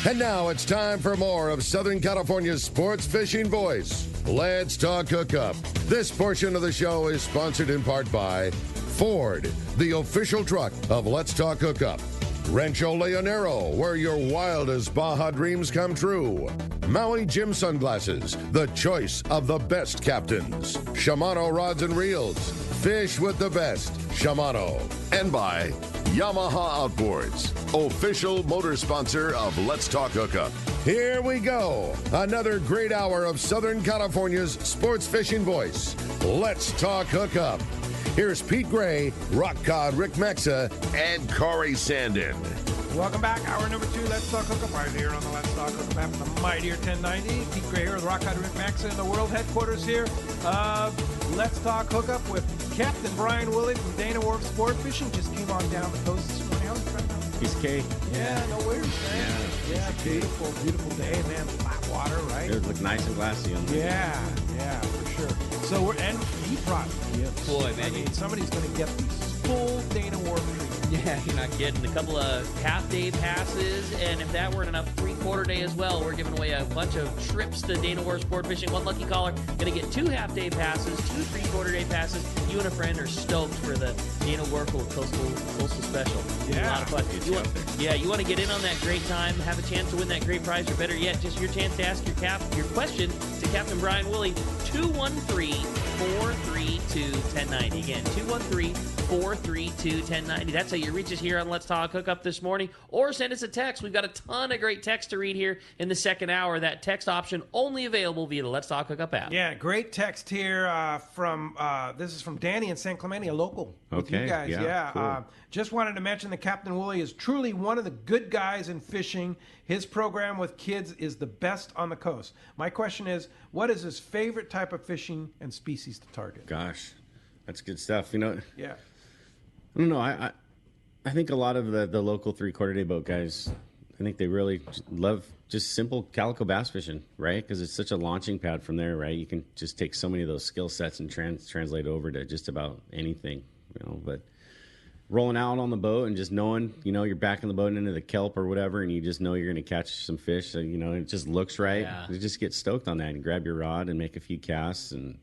And now it's time for more of Southern California's sports fishing voice. Let's talk hookup. This portion of the show is sponsored in part by Ford, the official truck of Let's Talk Hookup. Rancho Leonero, where your wildest Baja dreams come true. Maui Jim Sunglasses, the choice of the best captains. Shimano Rods and Reels, fish with the best. Shimano. And by Yamaha Outboards, official motor sponsor of Let's Talk Hookup. Here we go. Another great hour of Southern California's sports fishing voice. Let's Talk Hookup. Here's Pete Gray, Rock Cod Rick Mexa, and Corey Sandin. Welcome back. Hour number 2, Let's Talk Hookup. Right here on the Let's Talk Hookup app, the Mightier 1090. Pete Gray here with Rock Cod Rick Mexa in the world headquarters here of Let's Talk Hookup with Captain Brian Woolley from Dana Wharf Sportfishing. Just came on down the coast this morning. How's it going? Piece of cake. Yeah, no worries, man. Yeah, beautiful, beautiful day, man. Flat water, right? It look nice and glassy on the Yeah, for sure. So we're and he brought gifts. Boy, man, I mean, somebody's going to get these full Dana Wharf treatment. Yeah, you're not kidding. A couple of half-day passes, and if that weren't enough, three-quarter day as well. We're giving away a bunch of trips to Dana Wharf Sport Fishing. One lucky caller going to get 2 half-day passes, 2 three-quarter day passes. You and a friend are stoked for the Dana Wharf Coastal Special. Yeah. A lot of fun. You want to get in on that great time, have a chance to win that great prize, or better yet, just your chance to ask your question to Captain Brian Woolley. 213-432-1090. Again, 213-432-1090. That's how you reach us here on Let's Talk Hookup this morning. Or send us a text. We've got a ton of great text to read here in the second hour. That text option only available via the Let's Talk Hookup app. Yeah, great text here from this is from Danny in San Clemente, a local with Okay, you guys. yeah, cool. Just wanted to mention that Captain Woolley is truly one of the good guys in fishing. His program with kids is the best on the coast. My question is, what is his favorite type of fishing and species to target? Gosh, that's good stuff. You know, Yeah. I don't know. I think a lot of the local three-quarter day boat guys, I think they really love just simple calico bass fishing, right? Because it's such a launching pad from there, right? You can just take so many of those skill sets and translate over to just about anything, you know. But rolling out on the boat and just knowing, you know, you're backing the boat into the kelp or whatever, and you just know you're going to catch some fish. So, you know, it just looks right. Yeah. You just get stoked on that and grab your rod and make a few casts. And,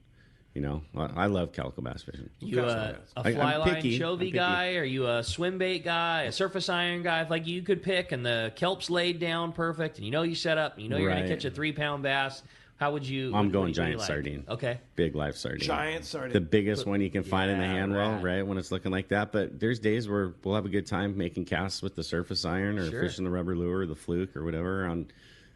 you know, I love calico bass fishing. You a I'm fly line picky. I'm chovy picky. guy? Are you a swim bait guy? A surface iron guy? Like you could pick, and the kelp's laid down perfect, and you know you set up, and you know you're going to Right. catch a 3-pound bass. How would you? I'm what going do you giant like? sardine. Okay. Big live sardine. Giant sardine. The biggest one you can find in the Yeah, hand well, right. right? When it's looking like that. But there's days where we'll have a good time making casts with the surface iron or Sure. fishing the rubber lure or the fluke or whatever.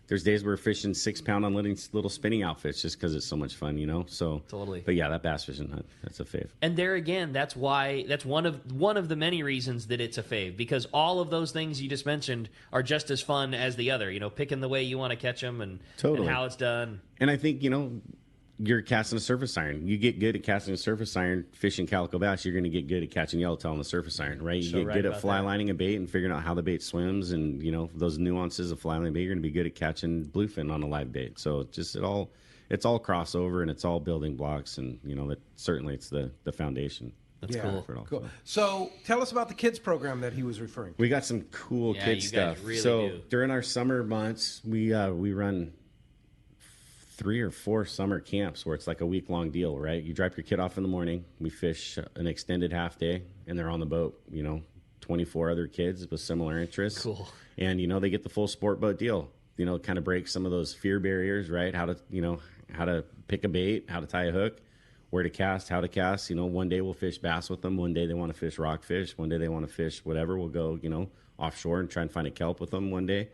There's days we're fishing 6-pound on little spinning outfits just because it's so much fun, you know? So Totally. But yeah, that bass fishing, that's a fave. And there again, that's one of the many reasons that it's a fave, because all of those things you just mentioned are just as fun as the other. You know, picking the way you want to catch them and how it's done. And I think, you know, you're casting a surface iron. You get good at casting a surface iron, fishing calico bass, you're going to get good at catching yellowtail on the surface iron, right? You So get right good at about fly that. lining a bait and figuring out how the bait swims and, you know, those nuances of fly lining a bait, you're going to be good at catching bluefin on a live bait. So it's all crossover and it's all building blocks, and, you know, that certainly it's the foundation. That's Yeah. cool. for it all. Cool. So tell us about the kids program that he was referring to. We got some cool Yeah, kid you guys stuff. really so do. during our summer months, we run 3 or 4 summer camps where it's like a week-long deal, right? You drop your kid off in the morning, we fish an extended half day, and they're on the boat, you know, 24 other kids with similar interests. Cool. And, you know, they get the full sport boat deal. You know, kind of break some of those fear barriers, right? How to pick a bait, how to tie a hook, where to cast, how to cast. You know, one day we'll fish bass with them. One day they want to fish rockfish. One day they want to fish whatever. We'll go, you know, offshore and try and find a kelp with them one day.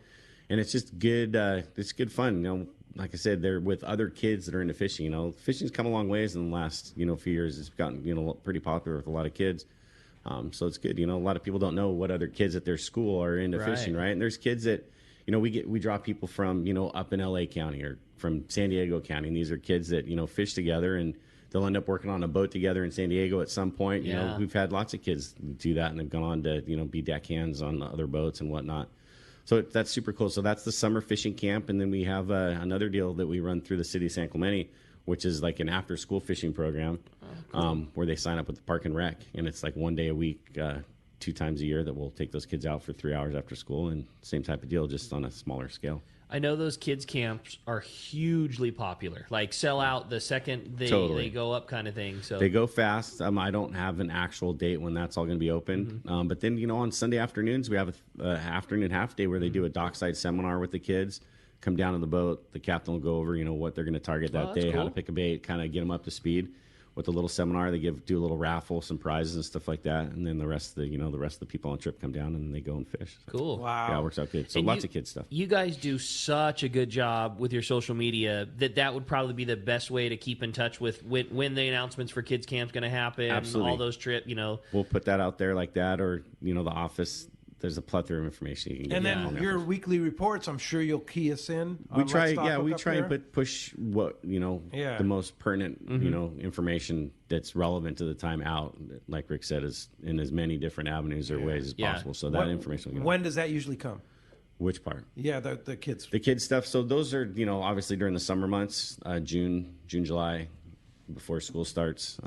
And it's just good. It's good fun. You know, like I said, they're with other kids that are into fishing. You know, fishing's come a long ways in the last, you know, few years. It's gotten, you know, pretty popular with a lot of kids. So it's good. You know, a lot of people don't know what other kids at their school are into Right. fishing, right? And there's kids that, you know, we draw people from, you know, up in LA County or from San Diego County. And these are kids that, you know, fish together, and they'll end up working on a boat together in San Diego at some point. You know, we've had lots of kids do that, and they've gone on to, you know, be deckhands on other boats and whatnot. So that's super cool. So that's the summer fishing camp. And then we have another deal that we run through the city of San Clemente, which is like an after-school fishing program where they sign up with the Park and Rec. And it's like one day a week 2 times a year that we'll take those kids out for 3 hours after school, and same type of deal, just on a smaller scale. I know those kids camps are hugely popular, like sell out the second they go up kind of thing. So they go fast. I don't have an actual date when that's all going to be open. But then, on Sunday afternoons, we have an afternoon half day where they do a dockside seminar with the kids, come down to the boat. The captain will go over, what they're going to target that day, cool. how to pick a bait, kind of get them up to speed. With a little seminar, they do a little raffle, some prizes and stuff like that, and then the rest of the people on the trip come down and they go and fish. So, cool. Wow. Yeah, it works out good. So And lots of kids stuff. You guys do such a good job with your social media that would probably be the best way to keep in touch with when the announcements for kids camp's going to happen. Absolutely. All those trips. We'll put that out there like that, or the office. There's a plethora of information you can get. And on then there. your weekly reports, I'm sure you'll key us in. We on try, Let's Talk we Hookup try there. and push what the most pertinent, information that's relevant to the time out. Like Rick said, is in as many different avenues or ways as possible. So that information. Will get When does that usually come? Which part? Yeah, the kids. The kids stuff. So those are obviously during the summer months, June, July, before school starts.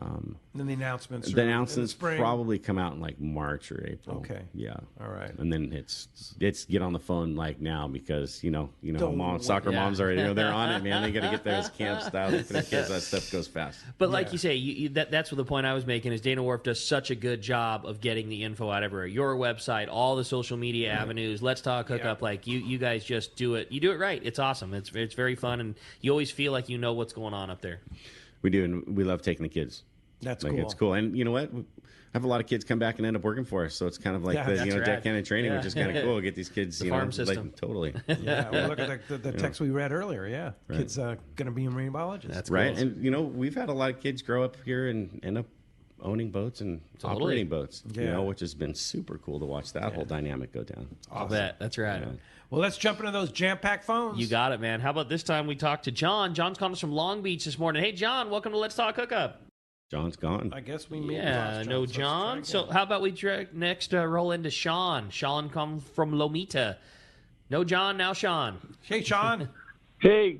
Then the announcements. The in announcements spring. probably come out in like March or April. Okay. Yeah. All right. And then it's get on the phone like now, because how soccer Yeah. moms are. They're on it, man. They got to get those camp style for the kids. That stuff goes fast. But like you say, that's what the point I was making is Dana Wharf does such a good job of getting the info out everywhere. Your website, all the social media avenues, Let's Talk Hookup. Like you guys just do it. You do it right. It's awesome. It's very fun, and you always feel like you know what's going on up there. We do, and we love taking the kids. That's cool. It's cool. And you know what? I have a lot of kids come back and end up working for us. So it's kind of like that's rad. deckhand training, Yeah. which is kind of cool. Get these kids, The farm system. Totally. Yeah, well, look at the text we read earlier. Yeah, Right. kids going to be a marine biologist. That's Right. cool. And, we've had a lot of kids grow up here and end up owning boats and operating boats, which has been super cool to watch that whole dynamic go down. I'll bet. That's right. Yeah. Well, let's jump into those jam-packed phones. You got it, man. How about this time we talk to John? John's calling us from Long Beach this morning. Hey, John, welcome to Let's Talk Hookup. John's gone. I guess we maybe Yeah, lost no let's try John. again. So how about we next roll into Sean? Sean come from Lomita. No John, now Sean. Hey, Sean. Hey,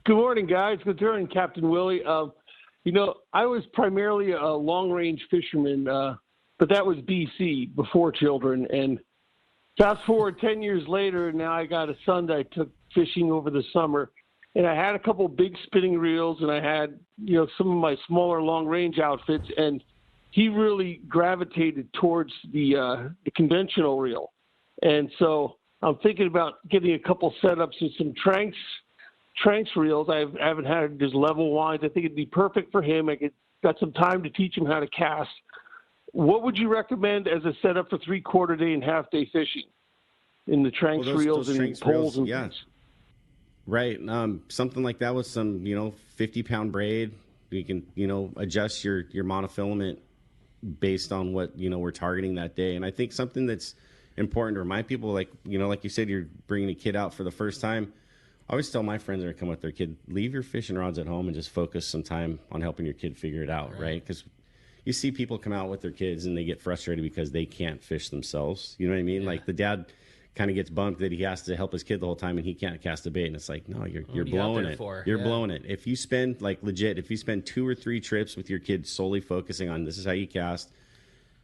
good morning, guys. Good morning, Captain Woolley. I was primarily a long-range fisherman, but that was BC, before children. And fast forward 10 years later, now I got a son that I took fishing over the summer. And I had a couple big spinning reels, and I had, some of my smaller long-range outfits. And he really gravitated towards the conventional reel. And so I'm thinking about getting a couple setups with some Tranks reels. I haven't had his level winds. I think it'd be perfect for him. Got some time to teach him how to cast. What would you recommend as a setup for 3/4 day and half day fishing in the Tranks reels and Tranks poles reels, and yeah. things? Right. Something like that with some, 50-pound braid. You can, adjust your monofilament based on what, we're targeting that day. And I think something that's important to remind people, like you said, you're bringing a kid out for the first time. I always tell my friends that come with their kid, leave your fishing rods at home and just focus some time on helping your kid figure it out, right? Because you see people come out with their kids and they get frustrated because they can't fish themselves. You know what I mean? Yeah. Like the dad kind of gets bumped that he has to help his kid the whole time and he can't cast a bait. And it's like, no, you're blowing it. You're blowing it. If you spend, like legit, if you spend 2 or 3 trips with your kid solely focusing on this is how you cast,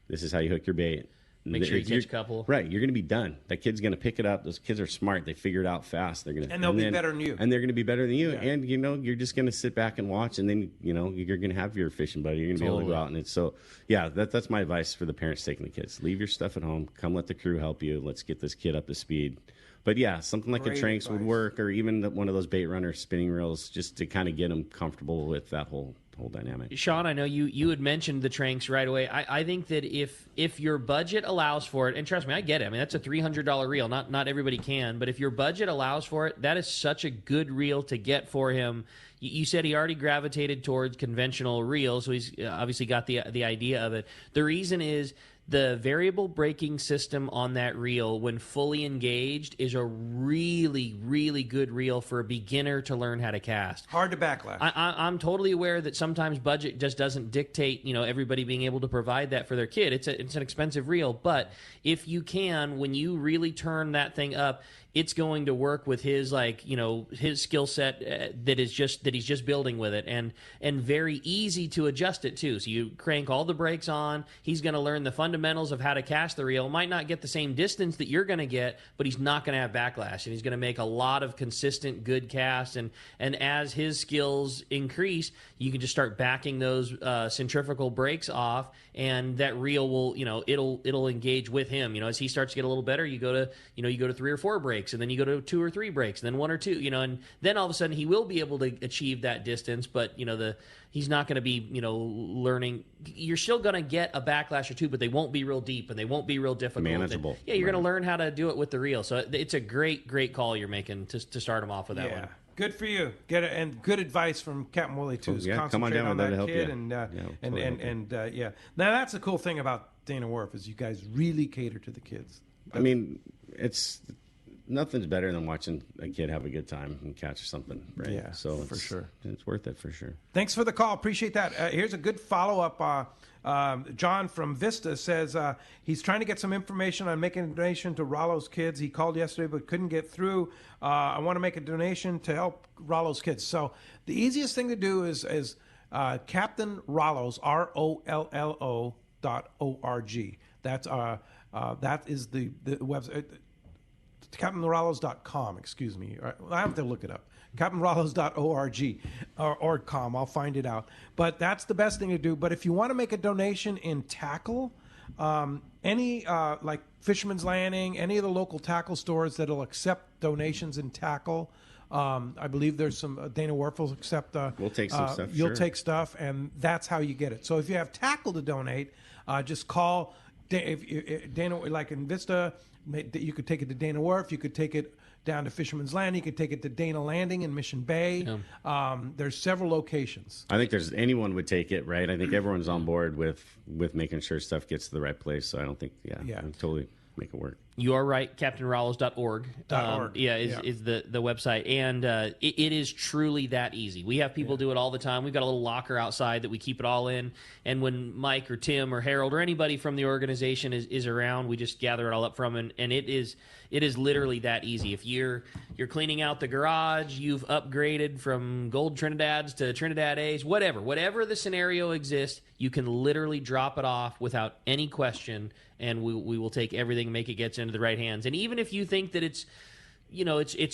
this is how you hook your bait. Make sure you catch a couple. Right, you're going to be done. That kid's going to pick it up. Those kids are smart. They figure it out fast. And they'll be better than you. And they're going to be better than you. Yeah. And, you're just going to sit back and watch. And then, you're going to have your fishing buddy. You're going to be able to go out. And it's so, yeah, that's my advice for the parents taking the kids. Leave your stuff at home. Come let the crew help you. Let's get this kid up to speed. But, yeah, something like Great a Tranks would advice. work, or even one of those bait runner spinning reels, just to kind of get them comfortable with that whole dynamic. Sean, I know you had mentioned the Tranks right away. I think that if your budget allows for it, and trust me, I get it. I mean, that's a $300 reel. Not everybody can, but if your budget allows for it, that is such a good reel to get for him. You said he already gravitated towards conventional reels, so he's obviously got the idea of it. The reason is the variable braking system on that reel, when fully engaged, is a really, really good reel for a beginner to learn how to cast. Hard to backlash. I'm totally aware that sometimes budget just doesn't dictate, everybody being able to provide that for their kid. It's an expensive reel, but if you can, when you really turn that thing up, it's going to work with his his skill set that he's just building with it, and very easy to adjust it too. So you crank all the brakes on. He's going to learn the fundamentals of how to cast the reel. Might not get the same distance that you're going to get, but he's not going to have backlash, and he's going to make a lot of consistent good casts. And as his skills increase, you can just start backing those centrifugal brakes off, and that reel will, it'll engage with him. As he starts to get a little better, you go to 3 or 4 breaks, and then you go to 2 or 3 breaks, and then 1 or 2, and then all of a sudden he will be able to achieve that distance. But he's not going to be learning. You're still going to get a backlash or 2, but they won't be real deep and they won't be real difficult. Manageable. And, you're going to learn how to do it with the reel. So it's a great call you're making to start him off with that one. Good for you. And good advice from Captain Woolley too. Come on down, that help kid, you. Now that's the cool thing about Dana Wharf is you guys really cater to the kids. It's nothing's better than watching a kid have a good time and catch something, right? Yeah, so for sure. It's worth it for sure. Thanks for the call. Appreciate that. Here's a good follow-up. John from Vista says he's trying to get some information on making a donation to Rollo's kids. He called yesterday but couldn't get through. I want to make a donation to help Rollo's kids. So the easiest thing to do is Captain Rollo's, ROLLO.org. That is the website. CaptainRollos.com, excuse me. I have to look it up. CaptainRollos.org or .com. I'll find it out. But that's the best thing to do. But if you want to make a donation in tackle, any like Fisherman's Landing, any of the local tackle stores that'll accept donations in tackle. I believe there's some Dana Wharf will accept. We'll take some stuff. You'll take stuff, and that's how you get it. So if you have tackle to donate, just call Dana, like in Vista. You could take it to Dana Wharf. You could take it down to Fisherman's Landing. You could take it to Dana Landing in Mission Bay. Yeah. There's several locations. I think anyone would take it, right? I think everyone's on board with making sure stuff gets to the right place. So I don't think, totally make it work. You are right. CaptainRollos.org. .org. Is the website. And it is truly that easy. We have people do it all the time. We've got a little locker outside that we keep it all in. And when Mike or Tim or Harold or anybody from the organization is around, we just gather it all up from. And it is literally that easy. If you're cleaning out the garage, you've upgraded from gold Trinidads to Trinidad A's, whatever the scenario exists, you can literally drop it off without any question, and we will take everything and make it get into the right hands. And even if you think that it's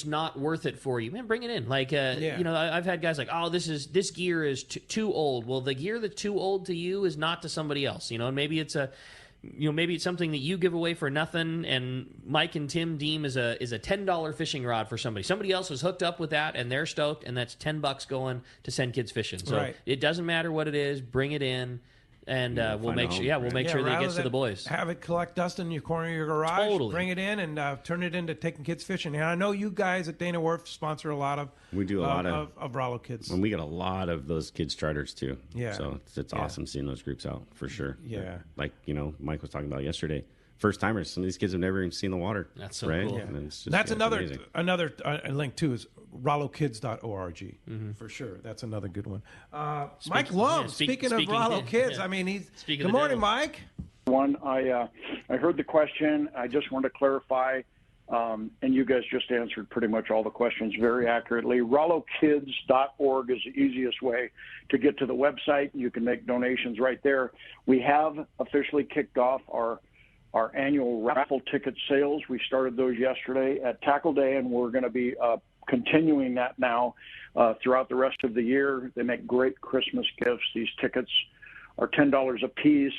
not worth it for you, man, bring it in. Like I've had guys like, this gear is too old. Well, the gear that's too old to you is not to somebody else. And maybe it's maybe it's something that you give away for nothing, and Mike and Tim deem is a $10 fishing rod for somebody. Somebody else is hooked up with that, and they're stoked, and that's $10 going to send kids fishing. So It doesn't matter what it is, bring it in. And we'll make sure. We'll make sure that it gets to the boys. Have it collect dust in your corner of your garage. Totally. Bring it in and turn it into taking kids fishing. And I know you guys at Dana Wharf sponsor a lot of. We do a lot of Rollo kids. And we get a lot of those kids charters too. Yeah. So it's awesome seeing those groups out for sure. Yeah. Like Mike was talking about yesterday. First timers. Some of these kids have never even seen the water. That's so right? cool. Yeah. That's another link too is RolloKids.org for sure. That's another good one. Mike Lum, speaking of Rollo Kids, he's. Good morning, Mike. I heard the question. I just wanted to clarify, and you guys just answered pretty much all the questions very accurately. RolloKids.org is the easiest way to get to the website. You can make donations right there. We have officially kicked off our annual raffle ticket sales. We started those yesterday at Tackle Day, and we're going to be continuing that now throughout the rest of the year. They make great Christmas gifts. These tickets are $10 a piece.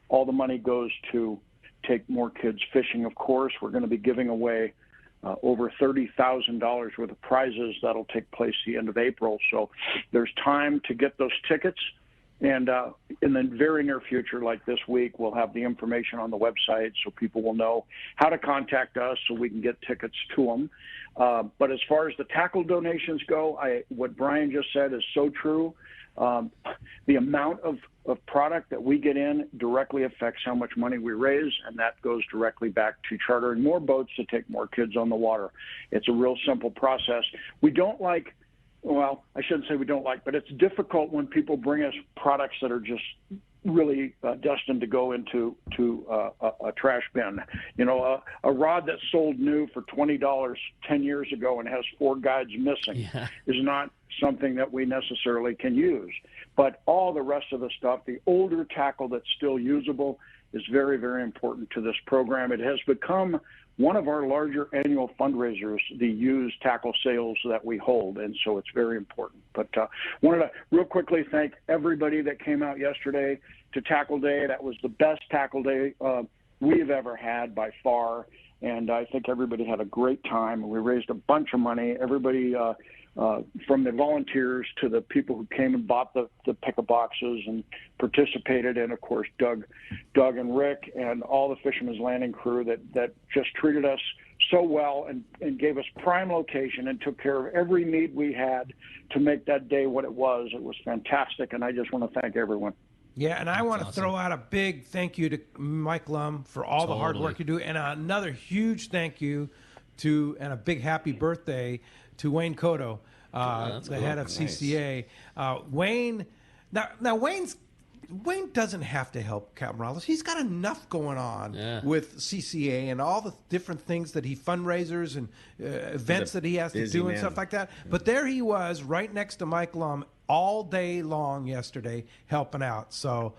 All the money goes to take more kids fishing, of course. We're going to be giving away over $30,000 worth of prizes. That'll take place the end of April. So there's time to get those tickets. And in the very near future, like this week, we'll have the information on the website so people will know how to contact us so we can get tickets to them. But as far as the tackle donations go, what Brian just said is so true. The amount of product that we get in directly affects how much money we raise, and that goes directly back to chartering more boats to take more kids on the water. It's a real simple process. We don't like – well, I shouldn't say we don't like, but it's difficult when people bring us products that are just really destined to go into a trash bin. You know, a rod that sold new for $20 10 years ago and has 4 guides missing is not something that we necessarily can use. But all the rest of the stuff, the older tackle that's still usable, is very, very important to this program. It has become one of our larger annual fundraisers, the used tackle sales that we hold, and so it's very important. But wanted to real quickly thank everybody that came out yesterday to Tackle Day. That was the best Tackle Day we've ever had by far, and I think everybody had a great time. We raised a bunch of money. Everybody from the volunteers to the people who came and bought the pick-up boxes and participated, and of course Doug and Rick and all the Fisherman's Landing crew that just treated us so well and gave us prime location and took care of every need we had to make that day what it was. It was fantastic, and I just want to thank everyone. Yeah, and I want to throw out a big thank you to Mike Lum for all the hard work you do, and another huge thank you to and a big happy birthday to Wayne Cotto, the head of CCA. Wayne doesn't have to help Captain Morales. He's got enough going on with CCA and all the different things that he fundraisers and events that he has to do and stuff like that. Yeah. But there he was right next to Mike Lum all day long yesterday helping out. So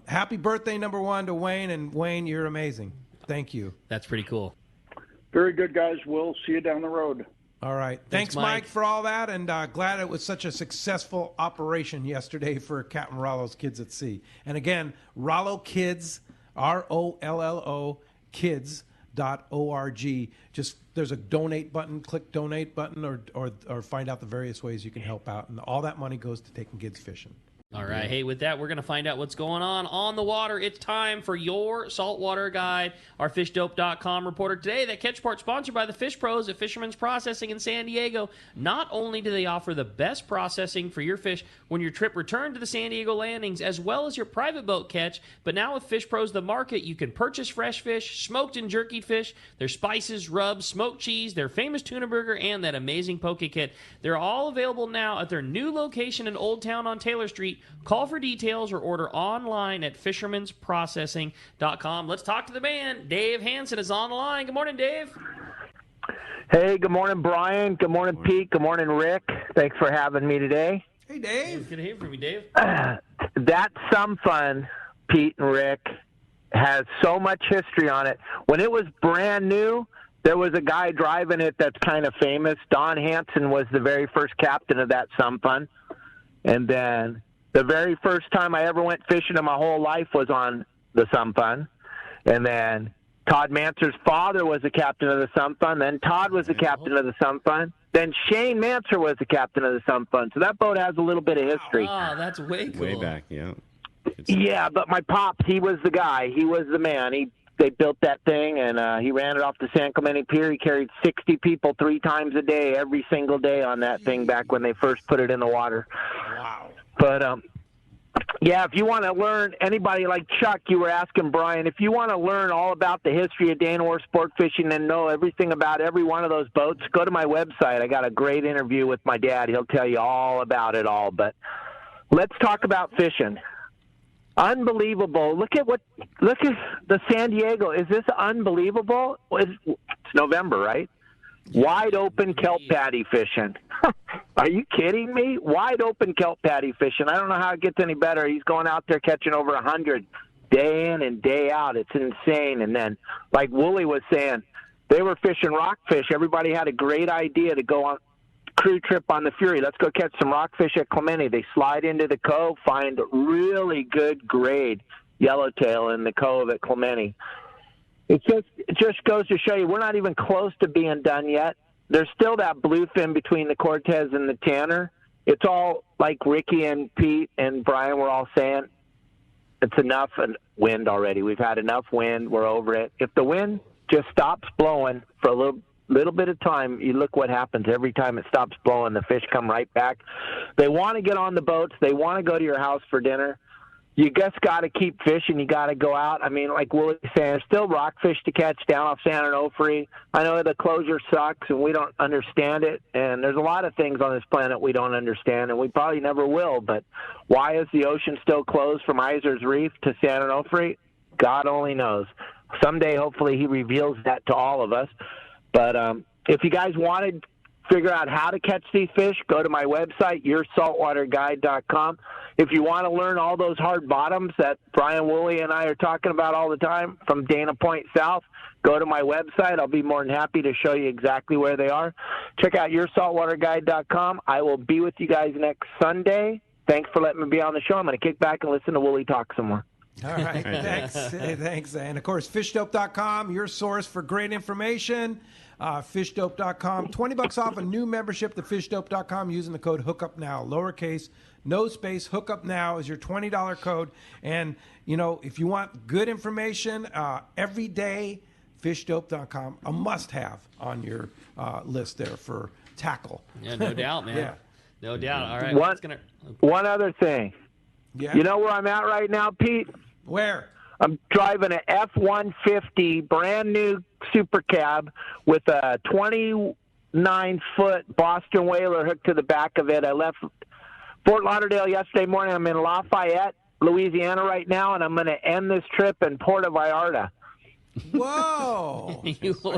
happy birthday, number one, to Wayne. And Wayne, you're amazing. Thank you. That's pretty cool. Very good, guys. We'll see you down the road. All right. Thanks, Mike, for all that, and glad it was such a successful operation yesterday for Captain Rollo's Kids at Sea. And again, Rollo Kids, ROLLO kids.org. Just there's a donate button, click donate button, or find out the various ways you can help out. And all that money goes to taking kids fishing. All right. Hey, with that, we're going to find out what's going on the water. It's time for your saltwater guide. Our fishdope.com reporter today. That catch part sponsored by the Fish Pros at Fisherman's Processing in San Diego. Not only do they offer the best processing for your fish when your trip returned to the San Diego landings, as well as your private boat catch, but now with Fish Pros The Market, you can purchase fresh fish, smoked and jerky fish, their spices, rubs, smoked cheese, their famous tuna burger, and that amazing poke kit. They're all available now at their new location in Old Town on Taylor Street. Call for details or order online at fishermansprocessing.com. Let's talk to the man. Dave Hanson is on the line. Good morning, Dave. Hey, good morning, Brian. Good morning, Pete. Good morning, Rick. Thanks for having me today. Hey, Dave. Good to hear from you, Dave. That Some Fun, Pete and Rick, has so much history on it. When it was brand new, there was a guy driving it that's kind of famous. Don Hanson was the very first captain of that Some Fun. And then the very first time I ever went fishing in my whole life was on the Some Fun. And then Todd Manser's father was the captain of the Some Fun. Then Todd was the captain of the Some Fun. Then Shane Manser was the captain of the Some Fun. So that boat has a little bit of history. Oh, that's way cool. Way back, yeah. Yeah, but my pops, he was the guy. He was the man. They built that thing, and he ran it off the San Clemente Pier. He carried 60 people 3 times a day, every single day on that thing back when they first put it in the water. Wow. But, yeah, if you want to learn, anybody like Chuck, you were asking Brian, if you want to learn all about the history of Dana Wharf sport fishing and know everything about every one of those boats, go to my website. I got a great interview with my dad. He'll tell you all about it all. But let's talk about fishing. Unbelievable. Look at the San Diego. Is this unbelievable? It's November, right? Wide open kelp patty fishing. Are you kidding me? Wide open kelp patty fishing. I don't know how it gets any better. He's going out there catching over 100 day in and day out. It's insane. And then, like Woolley was saying, they were fishing rockfish. Everybody had a great idea to go on crew trip on the Fury. Let's go catch some rockfish at Clemente. They slide into the cove, find really good grade yellowtail in the cove at Clemente. It just goes to show you we're not even close to being done yet. There's still that bluefin between the Cortez and the Tanner. It's all like Ricky and Pete and Brian were all saying, it's enough wind already. We've had enough wind. We're over it. If the wind just stops blowing for a little bit of time, you look what happens. Every time it stops blowing, the fish come right back. They want to get on the boats. They want to go to your house for dinner. you just got to keep fishing. You got to go out. I mean, like Woolley saying, there's still rockfish to catch down off San Onofre. I know the closure sucks, and we don't understand it. And there's a lot of things on this planet we don't understand, and we probably never will. But why is the ocean still closed from Iser's Reef to San Onofre? God only knows. Someday, hopefully, he reveals that to all of us. But if you guys wanted to figure out how to catch these fish, go to my website, yoursaltwaterguide.com. If you want to learn all those hard bottoms that Brian Woolley and I are talking about all the time from Dana Point South, go to my website. I'll be more than happy to show you exactly where they are. Check out yoursaltwaterguide.com. I will be with you guys next Sunday. Thanks for letting me be on the show. I'm going to kick back and listen to Woolley talk some more. All right, thanks. Thanks. And, of course, fishdope.com, your source for great information. Fishdope.com, $20 off a new membership to fishdope.com using the code HOOKUPNOW, lowercase, no space. HOOKUPNOW is your $20 code. And, you know, if you want good information every day, fishdope.com, a must-have on your list there for tackle. Yeah, no doubt, man. Yeah. No doubt. All right. One other thing. Yeah. You know where I'm at right now, Pete? Where? I'm driving an F-150 brand new super cab with a 29-foot Boston Whaler hooked to the back of it. I left Fort Lauderdale yesterday morning. I'm in Lafayette, Louisiana right now, and I'm going to end this trip in Puerto Vallarta. Whoa. Are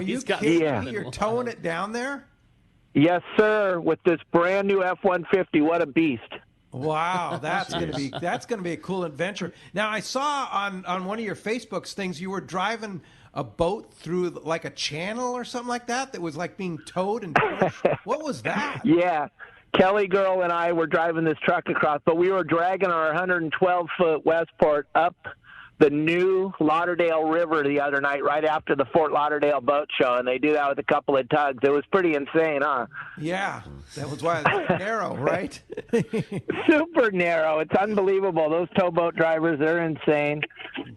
you kidding me? You're towing it down there? Yes, sir, with this brand new F-150. What a beast. Wow, that's gonna be a cool adventure. Now, I saw on one of your Facebook's things you were driving a boat through like a channel or something like that was like being towed and pushed. What was that? Yeah, Kelly girl and I were driving this truck across, but we were dragging our 112-foot Westport up the new Lauderdale River the other night right after the Fort Lauderdale boat show, and they do that with a couple of tugs. It was pretty insane, huh? Yeah, that was why it's narrow, right? Super narrow. It's unbelievable. Those towboat drivers, they're insane.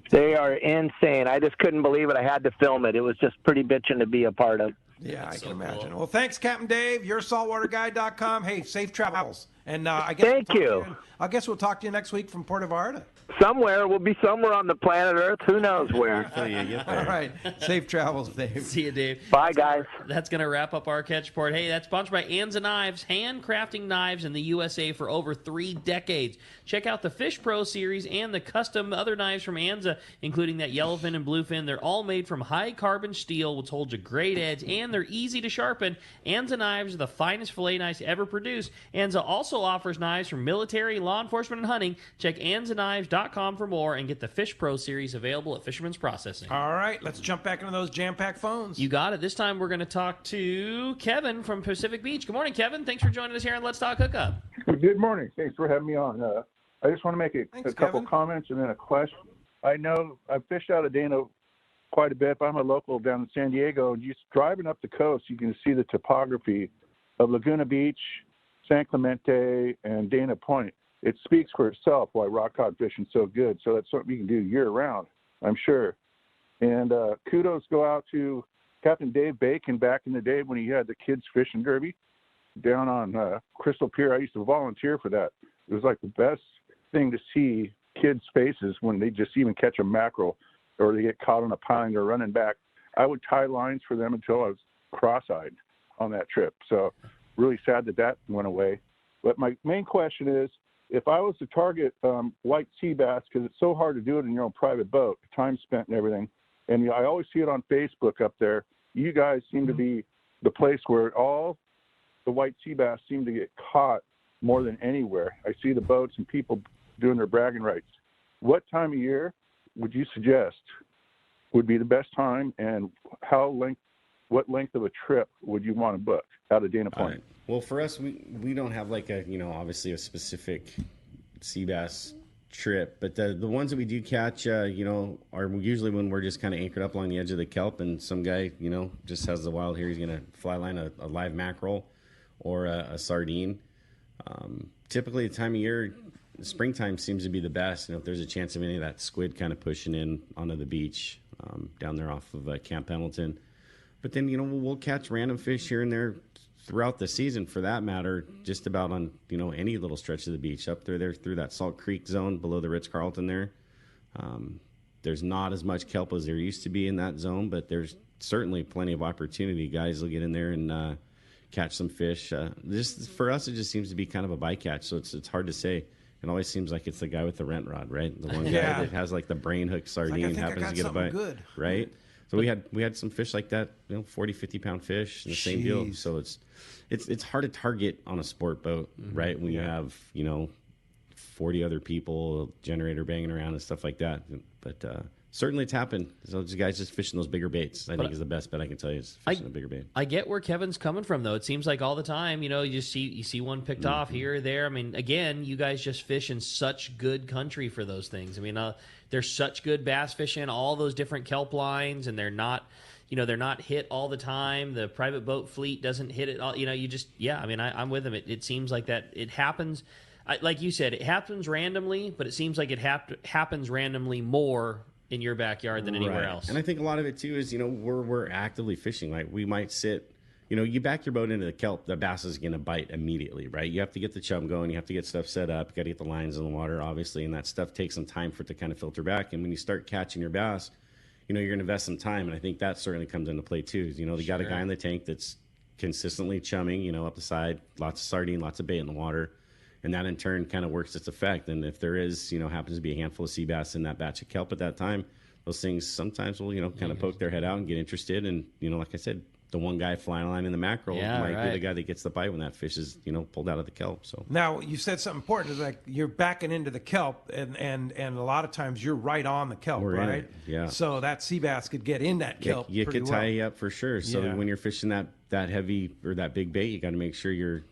They are insane. I just couldn't believe it. I had to film it. It was just pretty bitching to be a part of. Yeah, I can imagine. Cool. Well, thanks, Captain Dave. YourSaltwaterGuide.com. Hey, safe travels. And I guess Thank you. I guess we'll talk to you next week from Puerto Vallarta. Somewhere. We'll be somewhere on the planet Earth. Who knows where. Until you get there. All right. Safe travels, Dave. See you, Dave. Bye, guys. That's going to wrap up our catch report. Hey, that's sponsored by Anza Knives, handcrafting knives in the USA for over 3 decades. Check out the Fish Pro series and the custom other knives from Anza, including that yellowfin and bluefin. They're all made from high-carbon steel, which holds a great edge, and they're easy to sharpen. Anza Knives are the finest fillet knives ever produced. Anza also offers knives from military, law enforcement, and hunting. Check AnzaKnives.com for more and get the Fish Pro series available at Fisherman's Processing. All right, let's jump back into those jam-packed phones. You got it. This time we're going to talk to Kevin from Pacific Beach. Good morning, Kevin. Thanks for joining us here on Let's Talk Hookup. Good morning. Thanks for having me on. I just want to make a couple Kevin. comments and then a question. I know I've fished out of Dana quite a bit, but I'm a local down in San Diego, and just driving up the coast, you can see the topography of Laguna Beach, San Clemente, and Dana Point. It speaks for itself why rock cod fishing is so good. So that's something you can do year-round, I'm sure. And kudos go out to Captain Dave Bacon back in the day when he had the kids fishing derby down on Crystal Pier. I used to volunteer for that. It was like the best thing to see kids' faces when they just even catch a mackerel or they get caught on a pine or running back. I would tie lines for them until I was cross-eyed on that trip. So really sad that went away. But my main question is, if I was to target white sea bass, because it's so hard to do it in your own private boat, time spent and everything, and I always see it on Facebook up there, you guys seem to be the place where all the white sea bass seem to get caught more than anywhere. I see the boats and people doing their bragging rights. What time of year would you suggest would be the best time, and what length of a trip would you want to book out of Dana Point? Well, for us, we don't have like a, obviously a specific sea bass trip, but the ones that we do catch, are usually when we're just kind of anchored up along the edge of the kelp and some guy, just has the wild here. He's going to fly line a live mackerel or a sardine. Typically the time of year, springtime seems to be the best. If there's a chance of any of that squid kind of pushing in onto the beach down there off of Camp Pendleton. But then, we'll catch random fish here and there throughout the season, for that matter, just about on, any little stretch of the beach up there through that Salt Creek zone below the Ritz-Carlton there. There's not as much kelp as there used to be in that zone, but there's certainly plenty of opportunity. Guys will get in there and catch some fish. Just for us, it just seems to be kind of a bycatch, so it's hard to say. It always seems like it's the guy with the rent rod, right? The one guy that has like the brain hook sardine happens to get a bite, good. Right? So we had some fish like that, 40, 50-pound fish, and the same deal. So it's hard to target on a sport boat, right? When you have 40 other people, generator banging around and stuff like that. But certainly it's happened. So these guys just fishing those bigger baits, I think is the best bet I can tell you, is fishing a bigger bait. I get where Kevin's coming from, though. It seems like all the time, you see one picked off here or there. I mean, again, you guys just fish in such good country for those things. I mean, there's such good bass fishing, all those different kelp lines, and they're not hit all the time. The private boat fleet doesn't hit it all. I'm with them. It seems like that it happens. Like you said, it happens randomly, but it seems like it happens randomly more in your backyard than anywhere else. And I think a lot of it too is, we're actively fishing. Like we might sit, you back your boat into the kelp, the bass is going to bite immediately, right? You have to get the chum going. You have to get stuff set up. You got to get the lines in the water, obviously, and that stuff takes some time for it to kind of filter back. And when you start catching your bass, you're going to invest some time. And I think that certainly comes into play too. You got a guy in the tank that's consistently chumming, up the side, lots of sardine, lots of bait in the water. And that in turn kind of works its effect. And if there is, happens to be a handful of sea bass in that batch of kelp at that time, those things sometimes will, kind of poke their head out and get interested. And, like I said, the one guy flying a line in the mackerel might be the guy that gets the bite when that fish is, pulled out of the kelp. So now you said something important. Is like you're backing into the kelp, and a lot of times you're right on the kelp, right? Yeah. So that sea bass could get in that kelp. You could tie you up for sure. So when you're fishing that heavy or that big bait, you got to make sure you're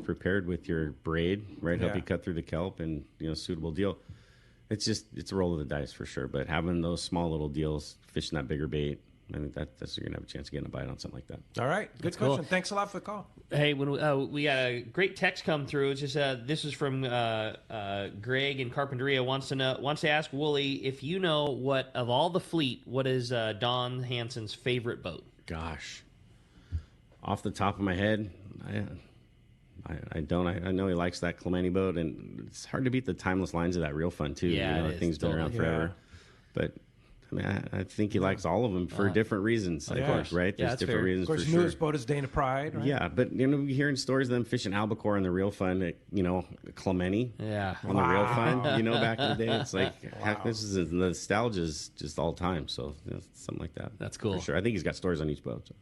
prepared with your braid, right? Help you cut through the kelp and, suitable deal. It's a roll of the dice for sure. But having those small little deals, fishing that bigger bait, I think that's you're going to have a chance of getting a bite on something like that. All right. Good question. Cool. Thanks a lot for the call. Hey, when we got a great text come through. It's just this is from Greg in Carpinteria wants to ask Woolley if you know what of all the fleet, what is Don Hanson's favorite boat? Gosh, off the top of my head, I don't. I know he likes that Clemente boat, and it's hard to beat the timeless lines of that Real Fun too. Yeah, that thing's been around forever. But I mean, I think he likes all of them for different reasons. Of course, right? There's different reasons. Of course, for newest boat is Dana Pride. Right? Yeah, but you're hearing stories of them fishing albacore on the Real Fun at Clemente. Yeah, on the Real Fun. Back in the day, it's like heck, this is the nostalgia is just all time. So something like that. That's cool. For sure. I think he's got stories on each boat. So.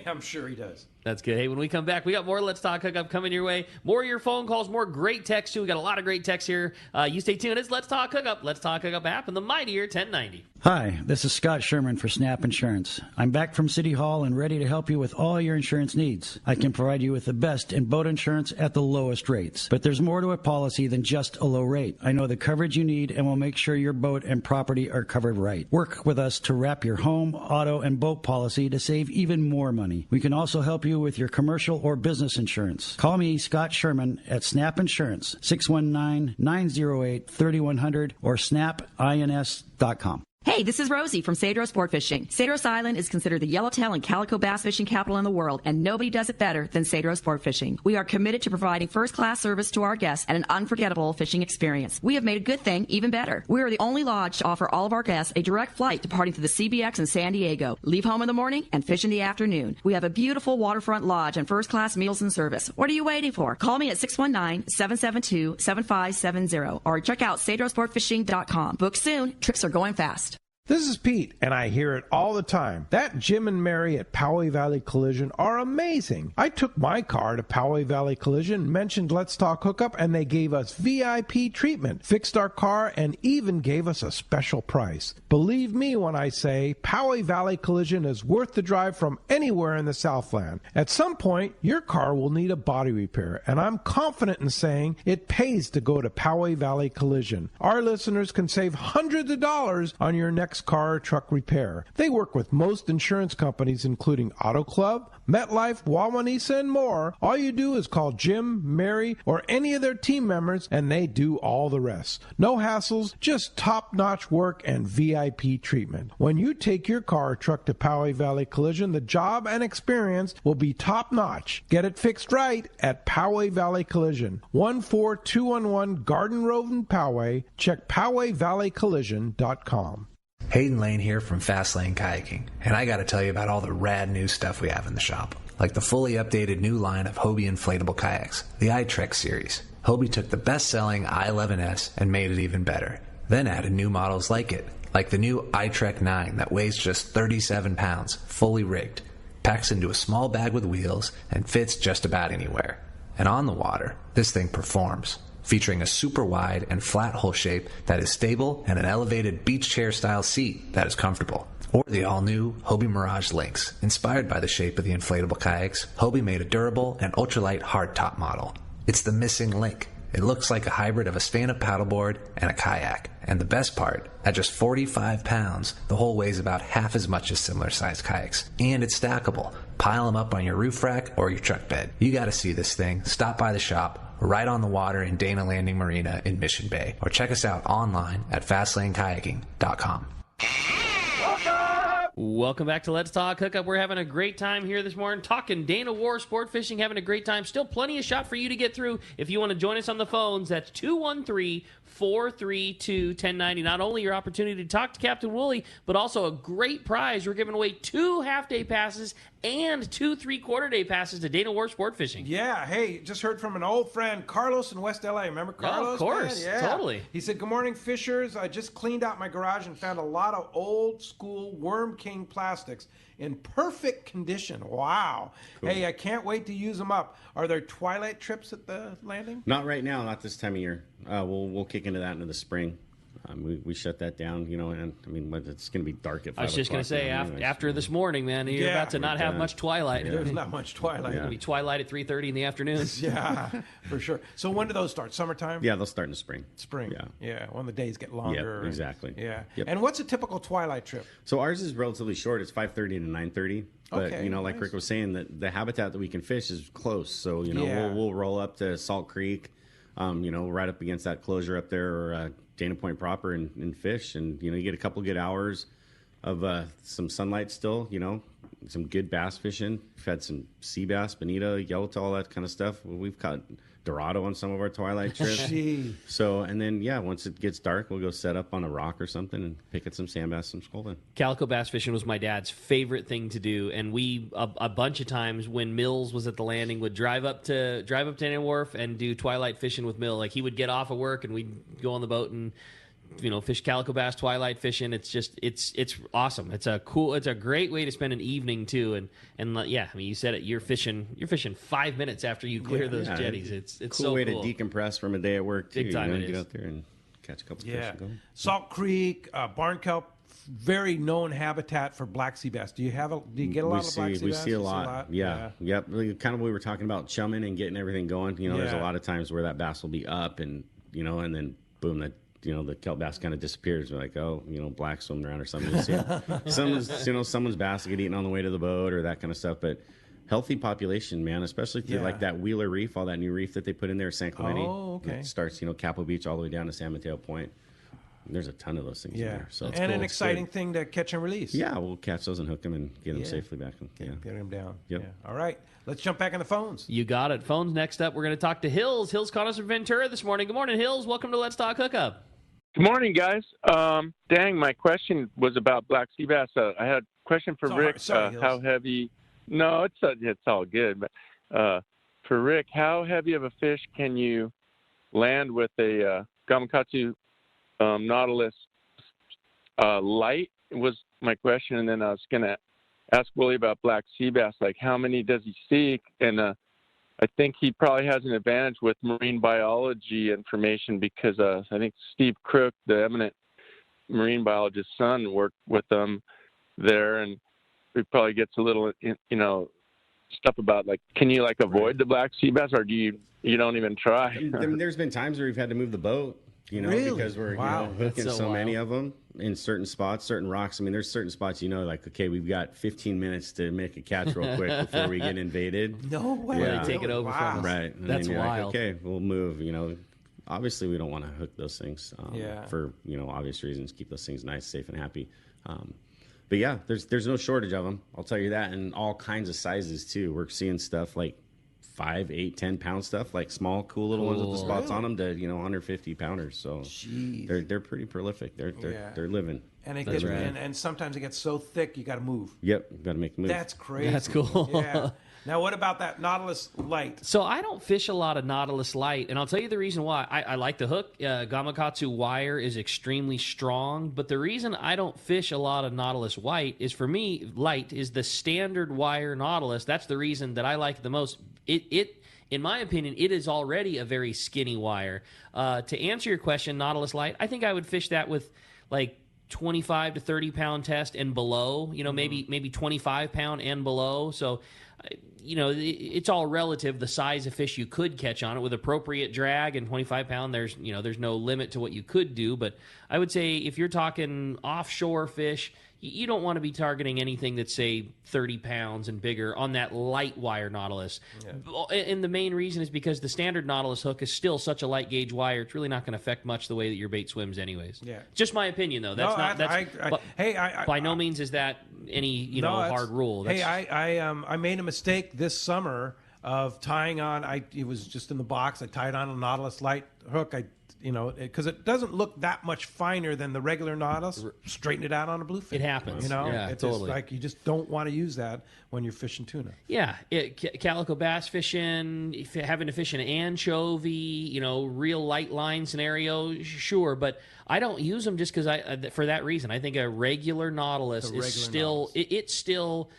I'm sure he does. That's good. Hey, when we come back, we got more Let's Talk Hookup coming your way. More of your phone calls, more great texts, too. We got a lot of great texts here. You stay tuned. It's Let's Talk Hookup. Let's Talk Hookup app and the mightier 1090. Hi, this is Scott Sherman for Snap Insurance. I'm back from City Hall and ready to help you with all your insurance needs. I can provide you with the best in boat insurance at the lowest rates. But there's more to a policy than just a low rate. I know the coverage you need and will make sure your boat and property are covered right. Work with us to wrap your home, auto, and boat policy to save even more money. We can also help you with your commercial or business insurance. Call me, Scott Sherman, at Snap Insurance, 619-908-3100 or snapins.com. Hey, this is Rosie from Cedro Sportfishing. Cedros Island is considered the yellowtail and calico bass fishing capital in the world, and nobody does it better than Cedro Sportfishing. We are committed to providing first-class service to our guests and an unforgettable fishing experience. We have made a good thing even better. We are the only lodge to offer all of our guests a direct flight departing to the CBX in San Diego. Leave home in the morning and fish in the afternoon. We have a beautiful waterfront lodge and first-class meals and service. What are you waiting for? Call me at 619-772-7570 or check out cedrosportfishing.com. Book soon. Trips are going fast. This is Pete, and I hear it all the time. That Jim and Mary at Poway Valley Collision are amazing. I took my car to Poway Valley Collision, mentioned Let's Talk Hookup, and they gave us VIP treatment, fixed our car, and even gave us a special price. Believe me when I say Poway Valley Collision is worth the drive from anywhere in the Southland. At some point, your car will need a body repair, and I'm confident in saying it pays to go to Poway Valley Collision. Our listeners can save hundreds of dollars on your next Flex Car or Truck Repair. They work with most insurance companies, including Auto Club, MetLife, Wawanesa, and more. All you do is call Jim, Mary, or any of their team members, and they do all the rest. No hassles, just top-notch work and VIP treatment. When you take your car or truck to Poway Valley Collision, the job and experience will be top-notch. Get it fixed right at Poway Valley Collision, 14211 Garden Road in Poway. Check PowayValleyCollision.com. Hayden Lane here from Fast Lane Kayaking, and I got to tell you about all the rad new stuff we have in the shop, like the fully updated new line of Hobie inflatable kayaks, the iTrek series. Hobie took the best-selling i11S and made it even better, then added new models like it, like the new iTrek 9 that weighs just 37 pounds, fully rigged, packs into a small bag with wheels, and fits just about anywhere. And on the water, this thing performs, featuring a super wide and flat hull shape that is stable and an elevated beach chair style seat that is comfortable. Or the all-new Hobie Mirage Lynx. Inspired by the shape of the inflatable kayaks, Hobie made a durable and ultralight hardtop model. It's the missing link. It looks like a hybrid of a stand-up paddleboard and a kayak. And the best part, at just 45 pounds, the hull weighs about half as much as similar-sized kayaks. And it's stackable. Pile them up on your roof rack or your truck bed. You gotta see this thing. Stop by the shop, right on the water in Dana Landing Marina in Mission Bay, or check us out online at FastlaneKayaking.com. Welcome back to Let's Talk Hookup. We're having a great time here this morning, talking Dana Wharf sport fishing, having a great time. Still plenty of shot for you to get through. If you want to join us on the phones, that's 213-432-1090. Not only your opportunity to talk to Captain Woolley, but also a great prize. We're giving away 2 half-day passes and 2 3/4-day passes to Dana Wharf sport fishing. Yeah, hey, just heard from an old friend, Carlos in West LA. Remember Carlos? Oh, of course, man? Yeah. totally. He said, good morning, fishers. I just cleaned out my garage and found a lot of old school Worm King plastics in perfect condition. Wow. Cool. Hey, I can't wait to use them up. Are there Twilight trips at the landing? Not right now, not this time of year. We'll kick into that into the spring. We shut that down, and I mean, it's going to be dark at 5 o'clock. I was just going to say, after this morning, man, you're about to not have much twilight. Yeah. There's not much twilight. It'll be twilight at 3:30 in the afternoon. Yeah, for sure. So when do those start? Summertime? Yeah, they'll start in the spring. Spring. Yeah. Yeah, when the days get longer. Yep, exactly. Yeah. Yep. And what's a typical twilight trip? So ours is relatively short. It's 5:30 to 9:30. But, okay, like nice. Rick was saying, that the habitat that we can fish is close. So, we'll roll up to Salt Creek, right up against that closure up there, or Dana Point proper, and fish. And, you get a couple good hours of some sunlight still, some good bass fishing. We've had some sea bass, bonita, yellowtail, all that kind of stuff. We've caught Dorado on some of our twilight trips. So, and then, once it gets dark, we'll go set up on a rock or something and pick at some sand bass, some scolding. Calico bass fishing was my dad's favorite thing to do, and we a bunch of times when Mills was at the landing would drive up to Dana Wharf and do twilight fishing with Mill. Like, he would get off of work and we'd go on the boat and fish calico bass, twilight fishing. It's just, it's awesome. It's a great way to spend an evening too. And yeah, I mean, you said it, you're fishing 5 minutes after you clear those jetties. It's cool so way cool. to decompress from a day at work too. Big time Get out there and catch a couple fish and go. Salt Creek, barn kelp, very known habitat for black sea bass. Do you get a lot of black sea bass? We see a lot. Yeah. Yep. Kind of, we were talking about chumming and getting everything going. There's a lot of times where that bass will be up and and then boom, that the kelp bass kind of disappears. We're like, black swimming around or something. You see someone's bass will get eaten on the way to the boat or that kind of stuff. But healthy population, man, especially through like that Wheeler Reef, all that new reef that they put in there, San Clemente. Oh, okay. It starts, Capo Beach all the way down to San Mateo Point. There's a ton of those things in there. So it's and cool. an exciting thing to catch and release. Yeah, we'll catch those and hook them and get them safely back. Get them down. Yep. Yeah. All right. Let's jump back on the phones. You got it. Phones next up. We're going to talk to Hills. Hills caught us from Ventura this morning. Good morning, Hills. Welcome to Let's Talk Hookup. Good morning, guys. My question was about black sea bass. I had a question for Rick. How heavy? No, it's all good. But for Rick, how heavy of a fish can you land with a Gamakatsu Nautilus light? Was my question, and then I was going to ask Woolley about black sea bass. Like, how many does he seek? And I think he probably has an advantage with marine biology information because I think Steve Crook, the eminent marine biologist's son, worked with them there, and he probably gets a little, stuff about, like, can you, avoid the black sea bass, or do you don't even try? There's been times where we've had to move the boat, You know, Really? because we're hooking so many of them in certain spots, certain rocks. I mean, there's certain spots, like, okay, we've got 15 minutes to make a catch real quick before we get invaded. No way. Yeah. They take it over from us. Right. And That's then you're wild. like, okay, we'll move. Obviously we don't want to hook those things for, obvious reasons, keep those things nice, safe, and happy. But yeah, there's no shortage of them. I'll tell you that. And all kinds of sizes too. We're seeing stuff like 5, 8, 10 pound stuff, like small, cool little ones with the spots on them to 150 pounders. So they're pretty prolific. They're living. And it gets, and sometimes it gets so thick you got to move. Yep, you got to make the move. That's crazy. That's cool. Yeah. Now, what about that Nautilus Light? So I don't fish a lot of Nautilus Light, and I'll tell you the reason why. I like the hook. Gamakatsu wire is extremely strong, but the reason I don't fish a lot of Nautilus White is, for me, Light is the standard wire Nautilus. That's the reason that I like it the most. In my opinion, it is already a very skinny wire. To answer your question, Nautilus Light, I think I would fish that with, like, 25 to 30 pound test and below, maybe 25 pound and below. So, it's all relative, the size of fish you could catch on it. With appropriate drag and 25 pound, there's no limit to what you could do. But I would say if you're talking offshore fish, you don't want to be targeting anything that's, say, 30 pounds and bigger on that light wire Nautilus. Yeah. And the main reason is because the standard Nautilus hook is still such a light gauge wire, it's really not going to affect much the way that your bait swims anyways. Yeah. Just my opinion, though. By no means is that any, hard rule. I made a mistake this summer of tying on, it was just in the box, I tied on a Nautilus Light hook. Because it doesn't look that much finer than the regular Nautilus. Straighten it out on a bluefin. It happens. It's totally. Just like you just don't want to use that when you're fishing tuna. Yeah, calico bass fishing, having to fish an anchovy, real light line scenario, sure, but I don't use them just because for that reason. I think a regular Nautilus is still it's still.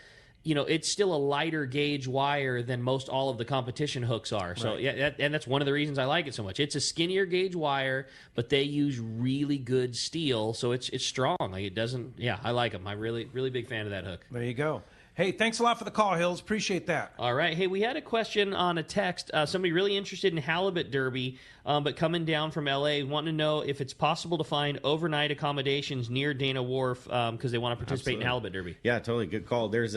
It's still a lighter gauge wire than most all of the competition hooks are. So, and that's one of the reasons I like it so much. It's a skinnier gauge wire, but they use really good steel, so it's strong. Like, it doesn't. Yeah, I like them. I'm really big fan of that hook. There you go. Hey, thanks a lot for the call, Hills. Appreciate that. All right. Hey, we had a question on a text. Somebody really interested in halibut derby, but coming down from L.A., wanting to know if it's possible to find overnight accommodations near Dana Wharf because they want to participate in halibut derby. Yeah, totally. Good call. There's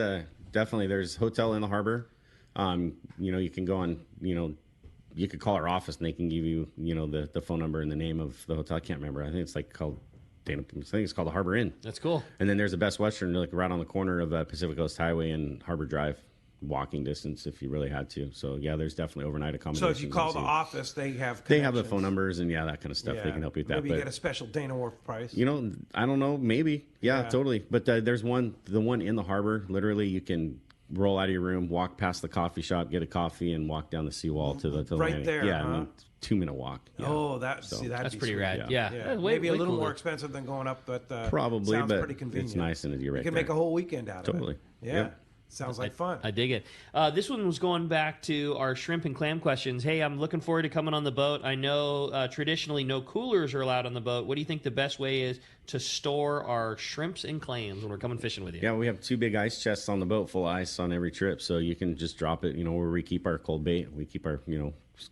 hotel in the harbor. You can go on, you could call our office and they can give you, the phone number and the name of the hotel. I can't remember. I think it's called the Harbor Inn. That's cool. And then there's a Best Western, right on the corner of Pacific Coast Highway and Harbor Drive, walking distance if you really had to. So yeah, there's definitely overnight accommodations. So if you call the office, they have the phone numbers and that kind of stuff. Yeah. They can help you with that. Maybe you get a special Dana Wharf price. I don't know. Maybe. Yeah. Totally. But there's the one in the harbor. Literally, you can roll out of your room, walk past the coffee shop, get a coffee, and walk down the seawall to the right landing. there. Yeah, 2-minute walk. Yeah. Oh, that's pretty rad. Yeah. Maybe a little more expensive than going up, but probably, sounds but pretty convenient. It's nice and you're right. You can make a whole weekend out of it. Totally. Yeah. Yep. Sounds like fun. I dig it. This one was going back to our shrimp and clam questions. Hey, I'm looking forward to coming on the boat. I know traditionally no coolers are allowed on the boat. What do you think the best way is to store our shrimps and clams when we're coming fishing with you? Yeah, we have 2 big ice chests on the boat full of ice on every trip. So you can just drop it, where we keep our cold bait. We keep our,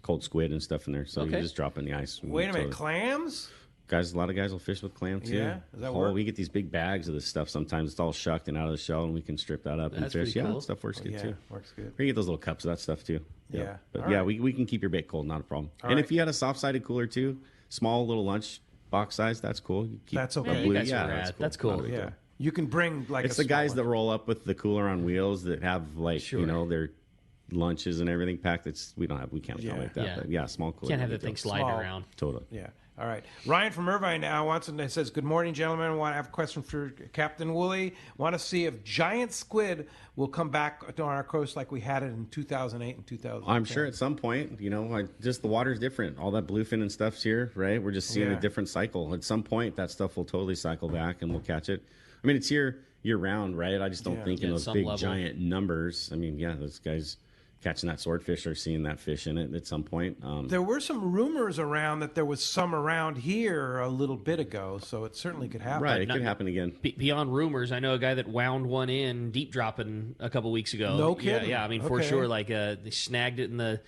cold squid and stuff in there. So you can just drop in the ice. Wait a minute, clams? Guys, a lot of guys will fish with clam too. Yeah, does that work? We get these big bags of this stuff. Sometimes it's all shucked and out of the shell, and we can strip that up and fish. Cool. Yeah, that stuff works good too. Works good. We get those little cups of that stuff too. Yeah, but we can keep your bait cold, not a problem. And if you had a soft-sided cooler too, small little lunch box size, that's cool. That's okay. That's cool. Yeah, you can bring it's the guys that roll up with the cooler on wheels that have their lunches and everything packed. We can't like that. But small cooler. Can't have the thing sliding around. Totally. Yeah. All right. Ryan from Irvine now says, good morning, gentlemen. I want to have a question for Captain Woolley. Want to see if giant squid will come back on our coast like we had it in 2008 and 2010. I'm sure at some point, just the water's different. All that bluefin and stuff's here, right? We're just seeing a different cycle. At some point, that stuff will totally cycle back and we'll catch it. I mean, it's here year round, right? I just don't think in those big giant numbers. I mean, those guys catching that swordfish or seeing that fish in it at some point. There were some rumors around that there was some around here a little bit ago, so it certainly could happen. Right, it could happen again. Beyond rumors, I know a guy that wound one in deep dropping a couple weeks ago. No kidding. Yeah. I mean, for sure. Like they snagged it in the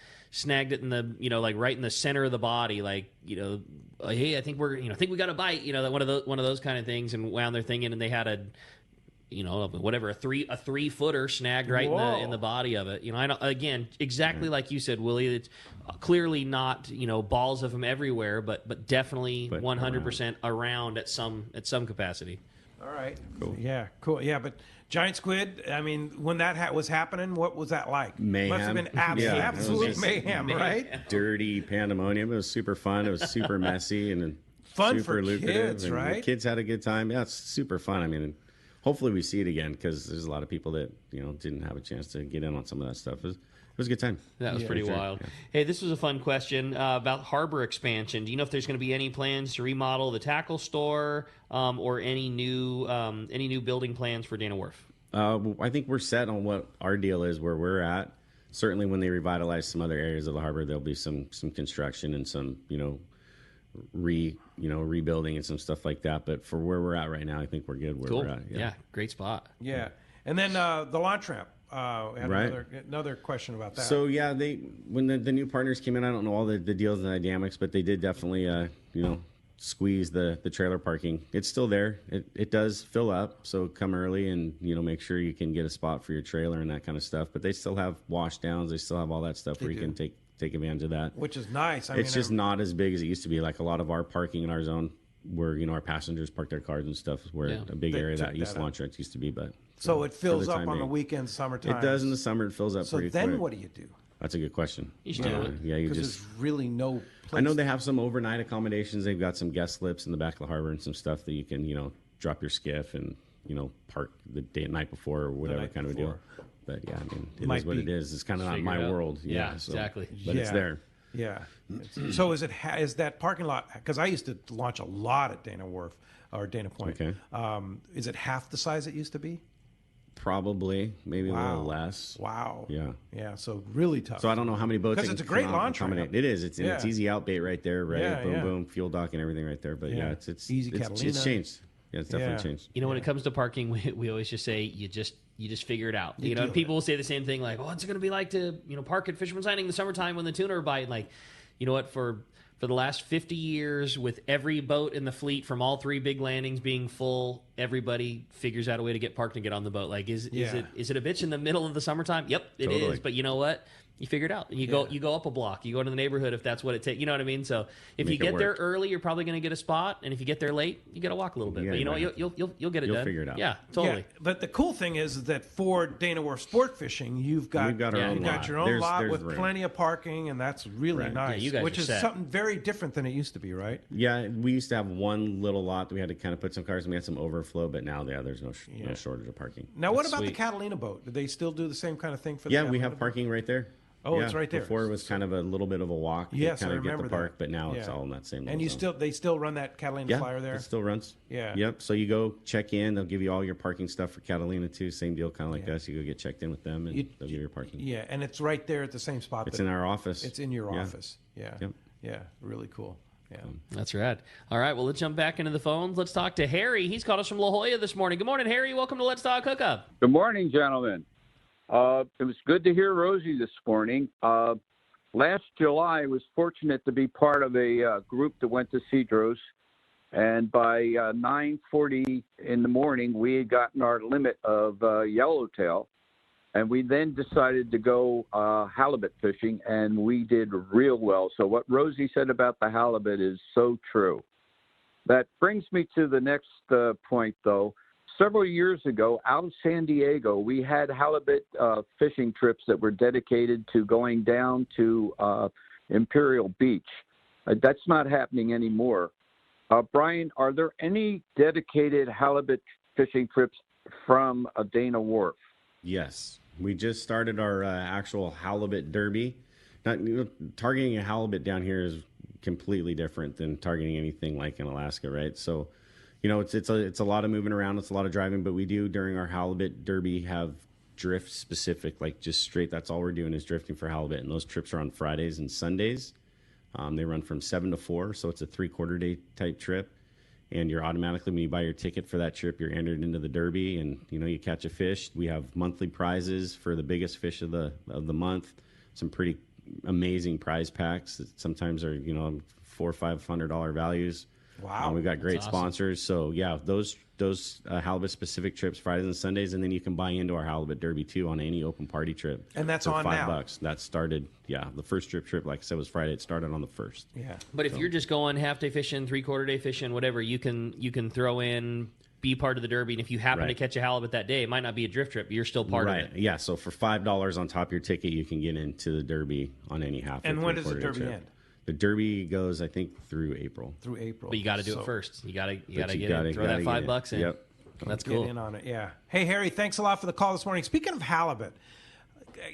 like right in the center of the body. Like hey, I think I think we got a bite. That one of those kind of things, and wound their thing in, and they had a three footer snagged right in the body of it. I know, again, exactly like you said, Woolley. It's clearly not balls of them everywhere, but definitely 100% around at some capacity. All right. Cool. Yeah. Cool. Yeah, but giant squid. I mean, when that was happening, what was that like? Mayhem. Must have been absolute mayhem, right? Dirty pandemonium. It was super fun. It was super messy and fun super for lucrative. kids, and right? The kids had a good time. Yeah, it's super fun. I mean, hopefully we see it again because there's a lot of people that didn't have a chance to get in on some of that stuff. It was a good time. That was pretty wild. Yeah. Hey, this was a fun question about harbor expansion. Do you know if there's going to be any plans to remodel the tackle store or any new building plans for Dana Wharf? I think we're set on what our deal is where we're at. Certainly when they revitalize some other areas of the harbor, there'll be some construction and some rebuilding and some stuff like that. But for where we're at right now, I think we're good where we're at. Yeah, great spot. Yeah. And then the launch ramp. Had right. another question about that. So yeah, when the new partners came in, I don't know all the deals and dynamics, but they did definitely squeeze the trailer parking. It's still there. It does fill up, so come early and make sure you can get a spot for your trailer and that kind of stuff. But they still have wash downs. They still have all that stuff where you can take advantage of that, which is nice. It's just not as big as it used to be. Like a lot of our parking in our zone, where our passengers park their cars and stuff, where a big area that East Launch Ramp used to be. But so it fills up on the weekends, summertime. It does in the summer. It fills up. So pretty then quick. What do you do? That's a good question. You should do it. Yeah, you because just. There's really no place. I know they have some overnight accommodations. They've got some guest slips in the back of the harbor and some stuff that you can drop your skiff and park the night before or whatever kind of a deal. But yeah, I mean, it is what it is. It's kind of not my world. Yeah, exactly. But it's there. Yeah. So is that parking lot? Because I used to launch a lot at Dana Wharf or Dana Point. Okay. Is it half the size it used to be? Probably, maybe a little less. Wow. Yeah. Yeah. So really tough. So I don't know how many boats. Because it's a great launch ramp. It is. It's easy out bait right there, right? Yeah, boom, boom, fuel dock and everything right there. But it's easy. It's changed. Yeah, it's definitely changed. When it comes to parking, we always just say you just figure it out. And people will say the same thing, like, what's it going to be like to park at Fisherman's Landing in the summertime when the tuna are biting? Like, you know what? For the last 50 years, with every boat in the fleet from all three big landings being full, everybody figures out a way to get parked and get on the boat. Like, is it a bitch in the middle of the summertime? Yep, it is. But you know what? You figure it out. And you go up a block. You go to the neighborhood if that's what it takes. You know what I mean? So if you get there early, you're probably going to get a spot. And if you get there late, you got to walk a little bit. But you know what? You'll get it done. You'll figure it out. Yeah, totally. Yeah, but the cool thing is that for Dana Wharf Sport Fishing, you've got your own lot with plenty of parking, and that's really nice. Yeah, which is something very different than it used to be, right? Yeah, we used to have one little lot that we had to kind of put some cars, and we had some overflow. But now, there's no shortage of parking. Now, what about the Catalina boat? Do they still do the same kind of thing for the Yeah, Catalina we have boat? parking right there. Oh, it's right there. Before it was kind of a little bit of a walk to Yes, kind I of get remember the park, that. but now it's all in that same And zone. they still run that Catalina flyer there? It still runs. Yeah. Yep. So you go check in, they'll give you all your parking stuff for Catalina too. Same deal, kind of like us. You go get checked in with them and they'll give you your parking. Yeah, and it's right there at the same spot. It's in our office. It's in your office. Yeah. Yep. Yeah, really cool. Yeah. That's rad. All right, well, let's jump back into the phones. Let's talk to Harry. He's called us from La Jolla this morning. Good morning, Harry. Welcome to Let's Talk Hookup. Good morning, gentlemen. It was good to hear Rosie this morning. Last July, I was fortunate to be part of a group that went to Cedro's, and by 9:40 in the morning, we had gotten our limit of yellowtail, and we then decided to go halibut fishing, and we did real well. So what Rosie said about the halibut is so true. That brings me to the next point, though. Several years ago, out of San Diego, we had halibut fishing trips that were dedicated to going down to Imperial Beach. That's not happening anymore. Brian, are there any dedicated halibut fishing trips from Dana Wharf? Yes. We just started our actual halibut derby. Targeting a halibut down here is completely different than targeting anything like in Alaska, right? So, it's a lot of moving around. It's a lot of driving, but we do during our halibut derby have drift specific, like just straight. That's all we're doing is drifting for halibut, and those trips are on Fridays and Sundays. They run from 7 to 4, so it's a 3/4 day type trip. And you're automatically, when you buy your ticket for that trip, you're entered into the derby, and you catch a fish. We have monthly prizes for the biggest fish of the month. Some pretty amazing prize packs that sometimes are $400 or $500 values. Wow, we've got great awesome sponsors. So yeah, those halibut specific trips Fridays and Sundays, and then you can buy into our halibut derby too on any open party trip. And that's for on now. $5. That started, the first trip, like I said, was Friday. It started on the 1st. Yeah. But if you're just going half day fishing, 3/4 day fishing, whatever, you can throw in, be part of the derby, and if you happen to catch a halibut that day, it might not be a drift trip, but you're still part of it. Yeah. So for $5 on top of your ticket, you can get into the derby on any half. And when does the derby trip. end? The derby goes, I think, through April. But you got to do it first. You got to get in. Throw that $5 in. Yep. That's Get cool. in on it, yeah. Hey, Harry, thanks a lot for the call this morning. Speaking of halibut,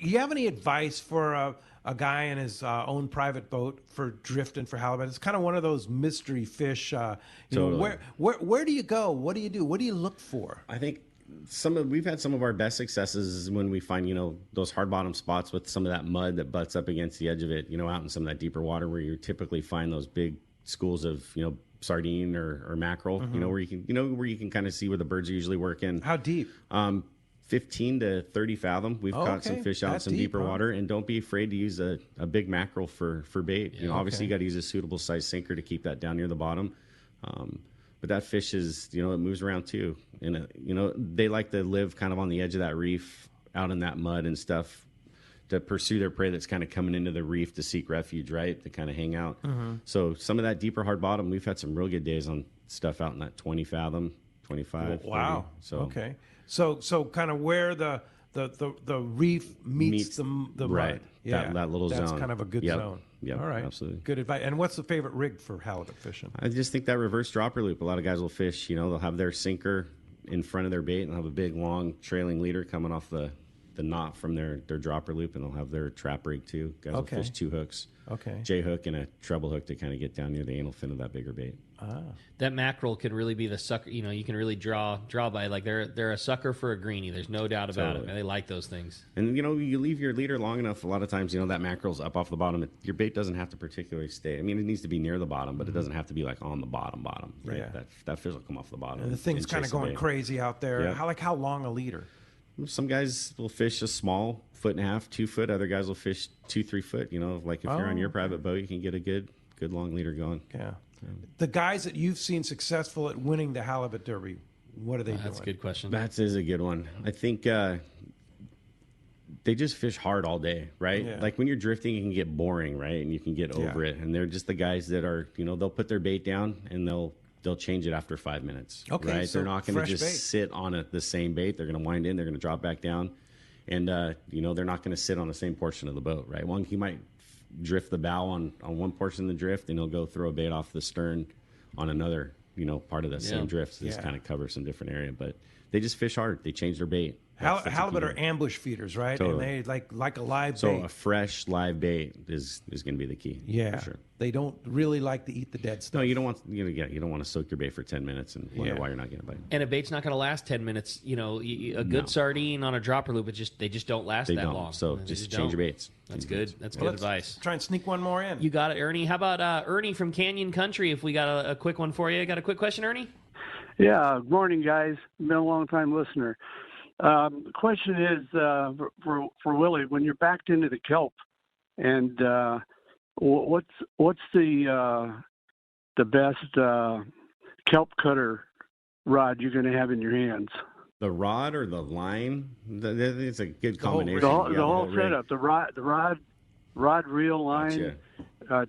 you have any advice for a guy in his own private boat for drifting for halibut? It's kind of one of those mystery fish. Where do you go? What do you do? What do you look for? I think we've had some of our best successes when we find those hard bottom spots with some of that mud that butts up against the edge of it. Out in some of that deeper water where you typically find those big schools of sardine or mackerel. Where you can kind of see where the birds are usually working. How deep? 15 to 30 fathom. We've caught some fish out in some deeper water, and don't be afraid to use a big mackerel for bait. Obviously you got to use a suitable size sinker to keep that down near the bottom. But that fish is, it moves around too. And, they like to live kind of on the edge of that reef out in that mud and stuff to pursue their prey that's kind of coming into the reef to seek refuge, right? To kind of hang out. So some of that deeper hard bottom, we've had some real good days on stuff out in that 20 fathom, 25. Wow. 30. So, okay. So kind of where the reef meets the right. mud. Yeah. That little zone. That's kind of a good zone. Yep, all right. Absolutely. Good advice. And what's the favorite rig for halibut fishing? I just think that reverse dropper loop. A lot of guys will fish, they'll have their sinker in front of their bait and they'll have a big, long trailing leader coming off the knot from their dropper loop, and they'll have their trap rig too. Guys will fish 2 hooks. Okay. J hook and a treble hook to kind of get down near the anal fin of that bigger bait. That mackerel can really be the sucker. You can really draw by. Like they're a sucker for a greenie. There's no doubt about it. Man, they like those things. And you leave your leader long enough. A lot of times, that mackerel's up off the bottom. Your bait doesn't have to particularly stay. I mean, it needs to be near the bottom, but it doesn't have to be like on the bottom. Right? Yeah. That fish will come off the bottom. And the thing's kind of going crazy out there. Yeah. How long a leader? Some guys will fish a small 1.5 2 foot. Other guys will fish 2-3 foot. Like if you're on your private boat, you can get a good long leader going. Yeah. The guys that you've seen successful at winning the halibut derby, what are they doing? That's a good question. That is a good one. I think they just fish hard all day, right? Yeah. Like when you're drifting, it can get boring, right? And you can get over it. And they're just the guys that are, they'll put their bait down and they'll change it after 5 minutes. Okay, right? so they're not going to just bait. sit on the same bait. They're going to wind in. They're going to drop back down, and they're not going to sit on the same portion of the boat. Right? He might drift the bow on one portion of the drift, and he'll go throw a bait off the stern on another part of that same drift. So just kind of cover some different area. But they just fish hard. They change their bait. Halibut are ambush feeders, right? Totally. And they like a live bait. So a fresh live bait is going to be the key. Yeah, for sure. They don't really like to eat the dead stuff. No, you don't want to soak your bait for 10 minutes and wonder why you're not getting a bite. And a bait's not going to last 10 minutes. A good sardine on a dropper loop, they just don't last that long. So just change your baits. That's good. That's good advice. Try and sneak one more in. You got it, Ernie. How about Ernie from Canyon Country? If we got a quick one for you, got a quick question, Ernie? Yeah. Good morning, guys. Been a long time listener. The question is for Willie, when you're backed into the kelp, and what's the best kelp cutter rod you're going to have in your hands? The rod or the line? It's a good combination. The whole setup. The rod, reel, line,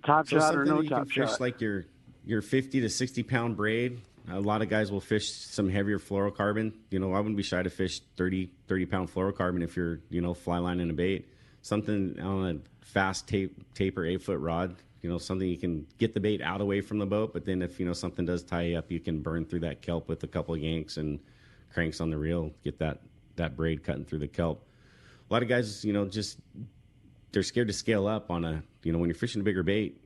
top shot or no top shot. Fish like your 50 to 60 pound braid. A lot of guys will fish some heavier fluorocarbon. I wouldn't be shy to fish 30 pound fluorocarbon if you're, fly line and a bait. Something on a fast taper 8-foot rod, something you can get the bait out away from the boat. But then if, something does tie you up, you can burn through that kelp with a couple of yanks and cranks on the reel, get that braid cutting through the kelp. A lot of guys, they're scared to scale up on when you're fishing a bigger bait.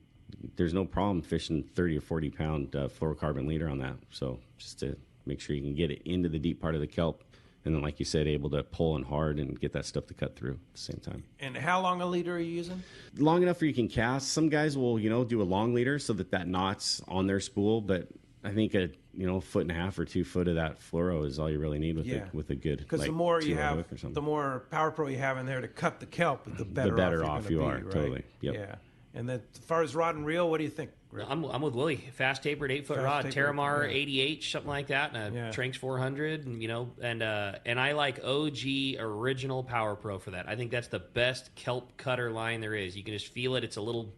There's no problem fishing 30 or 40 pound fluorocarbon leader on that. So just to make sure you can get it into the deep part of the kelp And then, like you said, able to pull in hard and get that stuff to cut through at the same time. And how long a leader are you using? Long enough where you can cast. Some guys will, do a long leader so that knot's on their spool, but I think a 1.5 or 2 foot of that fluoro is all you really need with a good. Because the more you have, the more Power Pro you have in there to cut the kelp, the better off you are. Right? Totally. Yep. Yeah. And then as far as rod and reel, what do you think, Rick? I'm with Woolley. Fast tapered 8-foot rod, Terramar 80H, something like that, and a Tranx 400, and I like OG original Power Pro for that. I think that's the best kelp cutter line there is. You can just feel it. It's a little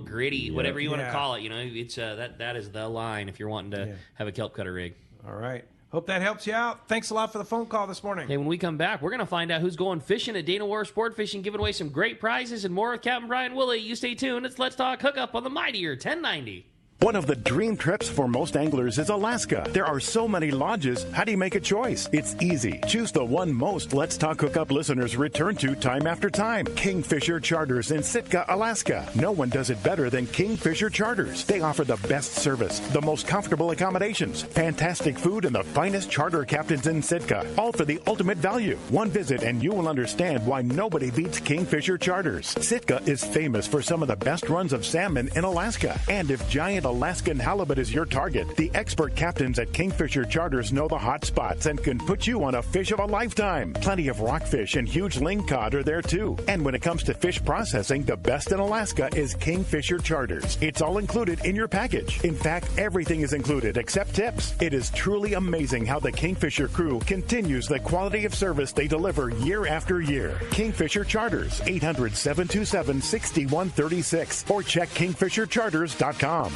gritty, whatever you want to call it. It's that is the line if you're wanting to have a kelp cutter rig. All right. Hope that helps you out. Thanks a lot for the phone call this morning. Hey, when we come back, we're going to find out who's going fishing at Dana Wharf Sport Fishing, giving away some great prizes and more with Captain Brian Woolley. You stay tuned. It's Let's Talk Hookup on the mightier 1090. One of the dream trips for most anglers is Alaska. There are so many lodges. How do you make a choice? It's easy. Choose the one most Let's Talk Hookup listeners return to time after time. Kingfisher Charters in Sitka, Alaska. No one does it better than Kingfisher Charters. They offer the best service, the most comfortable accommodations, fantastic food, and the finest charter captains in Sitka. All for the ultimate value. One visit and you will understand why nobody beats Kingfisher Charters. Sitka is famous for some of the best runs of salmon in Alaska. And if giant Alaskan halibut is your target, the expert captains at Kingfisher Charters know the hot spots and can put you on a fish of a lifetime. Plenty of rockfish and huge lingcod are there too. And when it comes to fish processing, the best in Alaska is Kingfisher Charters. It's all included in your package. In fact, everything is included except tips. It is truly amazing how the Kingfisher crew continues the quality of service they deliver year after year. Kingfisher Charters, 800-727-6136 or check kingfishercharters.com.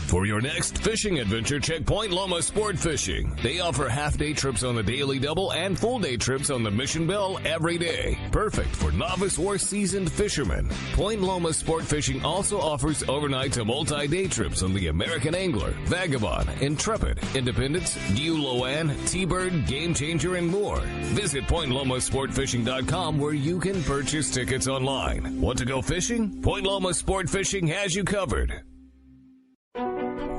For your next fishing adventure, check Point Loma Sport Fishing. They offer half-day trips on the Daily Double and full-day trips on the Mission Bell every day. Perfect for novice or seasoned fishermen. Point Loma Sport Fishing also offers overnight to multi-day trips on the American Angler, Vagabond, Intrepid, Independence, Loan, T-Bird, Game Changer, and more. Visit PointLomaSportFishing.com where you can purchase tickets online. Want to go fishing? Point Loma Sport Fishing has you covered.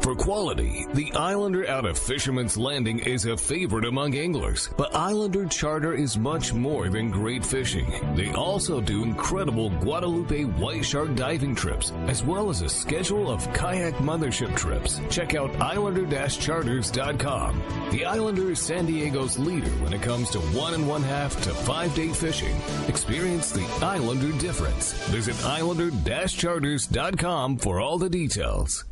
For quality, the Islander out of Fisherman's Landing is a favorite among anglers. But Islander Charter is much more than great fishing. They also do incredible Guadalupe white shark diving trips, as well as a schedule of kayak mothership trips. Check out Islander-Charters.com. The Islander is San Diego's leader when it comes to 1 1/2 to 5-day fishing. Experience the Islander difference. Visit Islander-Charters.com for all the details.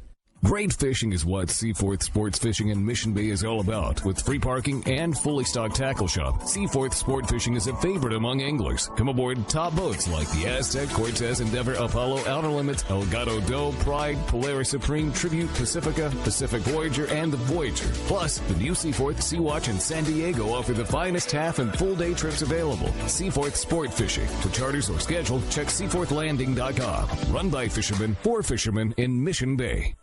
Great fishing is what Seaforth Sports Fishing in Mission Bay is all about. With free parking and fully stocked tackle shop, Seaforth Sport Fishing is a favorite among anglers. Come aboard top boats like the Aztec, Cortez, Endeavor, Apollo, Outer Limits, Elgato Doe, Pride, Polaris Supreme, Tribute, Pacifica, Pacific Voyager, and the Voyager. Plus, the new Seaforth, Sea-Watch, and San Diego offer the finest half and full day trips available. Seaforth Sport Fishing. For charters or schedule, check SeaforthLanding.com. Run by fishermen for fishermen in Mission Bay.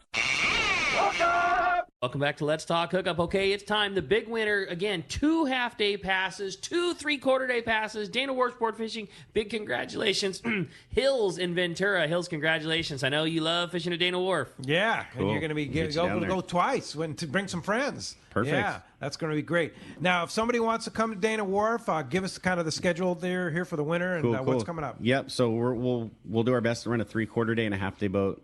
Welcome back to Let's Talk Hookup. Okay, it's time. The big winner, again, 2 half-day passes, 2 3/4-day passes. Dana Wharf Sport Fishing, big congratulations. Hills in Ventura. Hills, congratulations. I know you love fishing at Dana Wharf. Yeah, cool. And you're going to be go twice to bring some friends. Perfect. Yeah, that's going to be great. Now, if somebody wants to come to Dana Wharf, give us kind of the schedule there here for the winter and Cool. what's coming up. Yep, so we'll do our best to run a 3/4 day and a half-day boat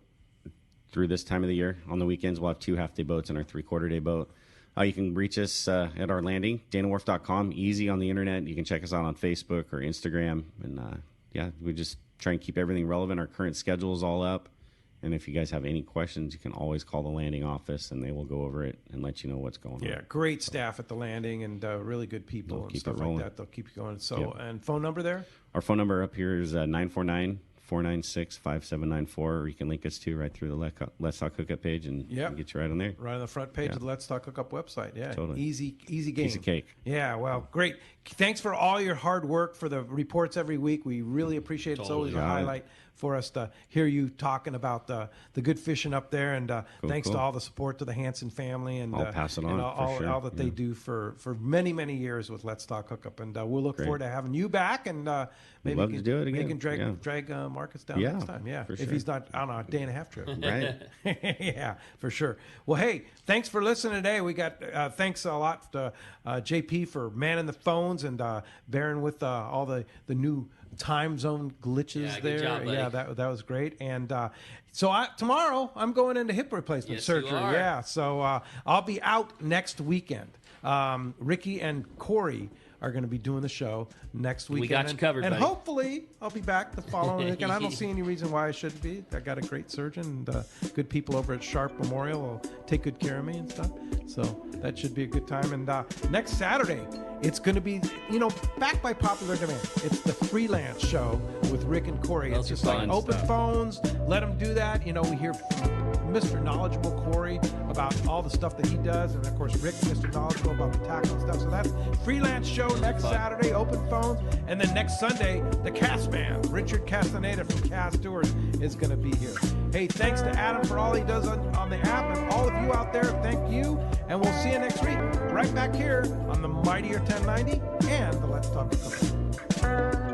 through this time of the year. On the weekends, we'll have 2 half-day boats and our 3/4 day boat. You can reach us at our landing, danawharf.com, easy on the internet. You can check us out on Facebook or Instagram. And we just try and keep everything relevant. Our current schedule is all up. And if you guys have any questions, you can always call the landing office, and they will go over it and let you know what's going on. Yeah, great staff at the landing and really good people and stuff like that. They'll keep you going. So, And phone number there? Our phone number up here is 949-496-5794, or you can link us to right through the Let's Talk Hookup page and get you right on there. Right on the front page of the Let's Talk Hookup website. Yeah, totally. Easy game. Easy cake. Yeah, well, great. Thanks for all your hard work for the reports every week. We really appreciate it. It's always a highlight for us to hear you talking about the good fishing up there. And thanks to all the support to the Hanson family. And I'll pass it on, and all that they do for many, many years with Let's Talk Hookup. And we'll look forward to having you back. And maybe love to do it again. Maybe can drag Mark us down Yeah, next time. Yeah, for if sure. he's not on a day and a half trip. Right. Yeah, for sure. Well, hey, thanks for listening today. We got thanks a lot to JP for manning the phones and bearing with all the new time zone glitches Yeah, good there. job, buddy. Yeah, that was great. And so tomorrow I'm going into hip replacement surgery. you are. Yeah, so I'll be out next weekend. Ricky and Corey are going to be doing the show next weekend. We got you covered, and buddy. hopefully I'll be back the following weekend. I don't see any reason why I shouldn't be. I got a great surgeon and good people over at Sharp Memorial will take good care of me and stuff. So that should be a good time. And next Saturday, it's going to be, back by popular demand. It's the freelance show with Rick and Corey. Those It's just are like fun open stuff. phones. Let them do that. We hear Mr. Knowledgeable Corey about all the stuff that he does, and of course Rick, Mr. Knowledgeable about the tackle stuff. So that's freelance show next Saturday, open phones, and then next Sunday, the cast man, Richard Castaneda from Cast Tours, is going to be here. Hey, thanks to Adam for all he does on the app, and all of you out there, thank you, and we'll see you next week, right back here on the Mightier 1090 and the Let's Talk Hookup.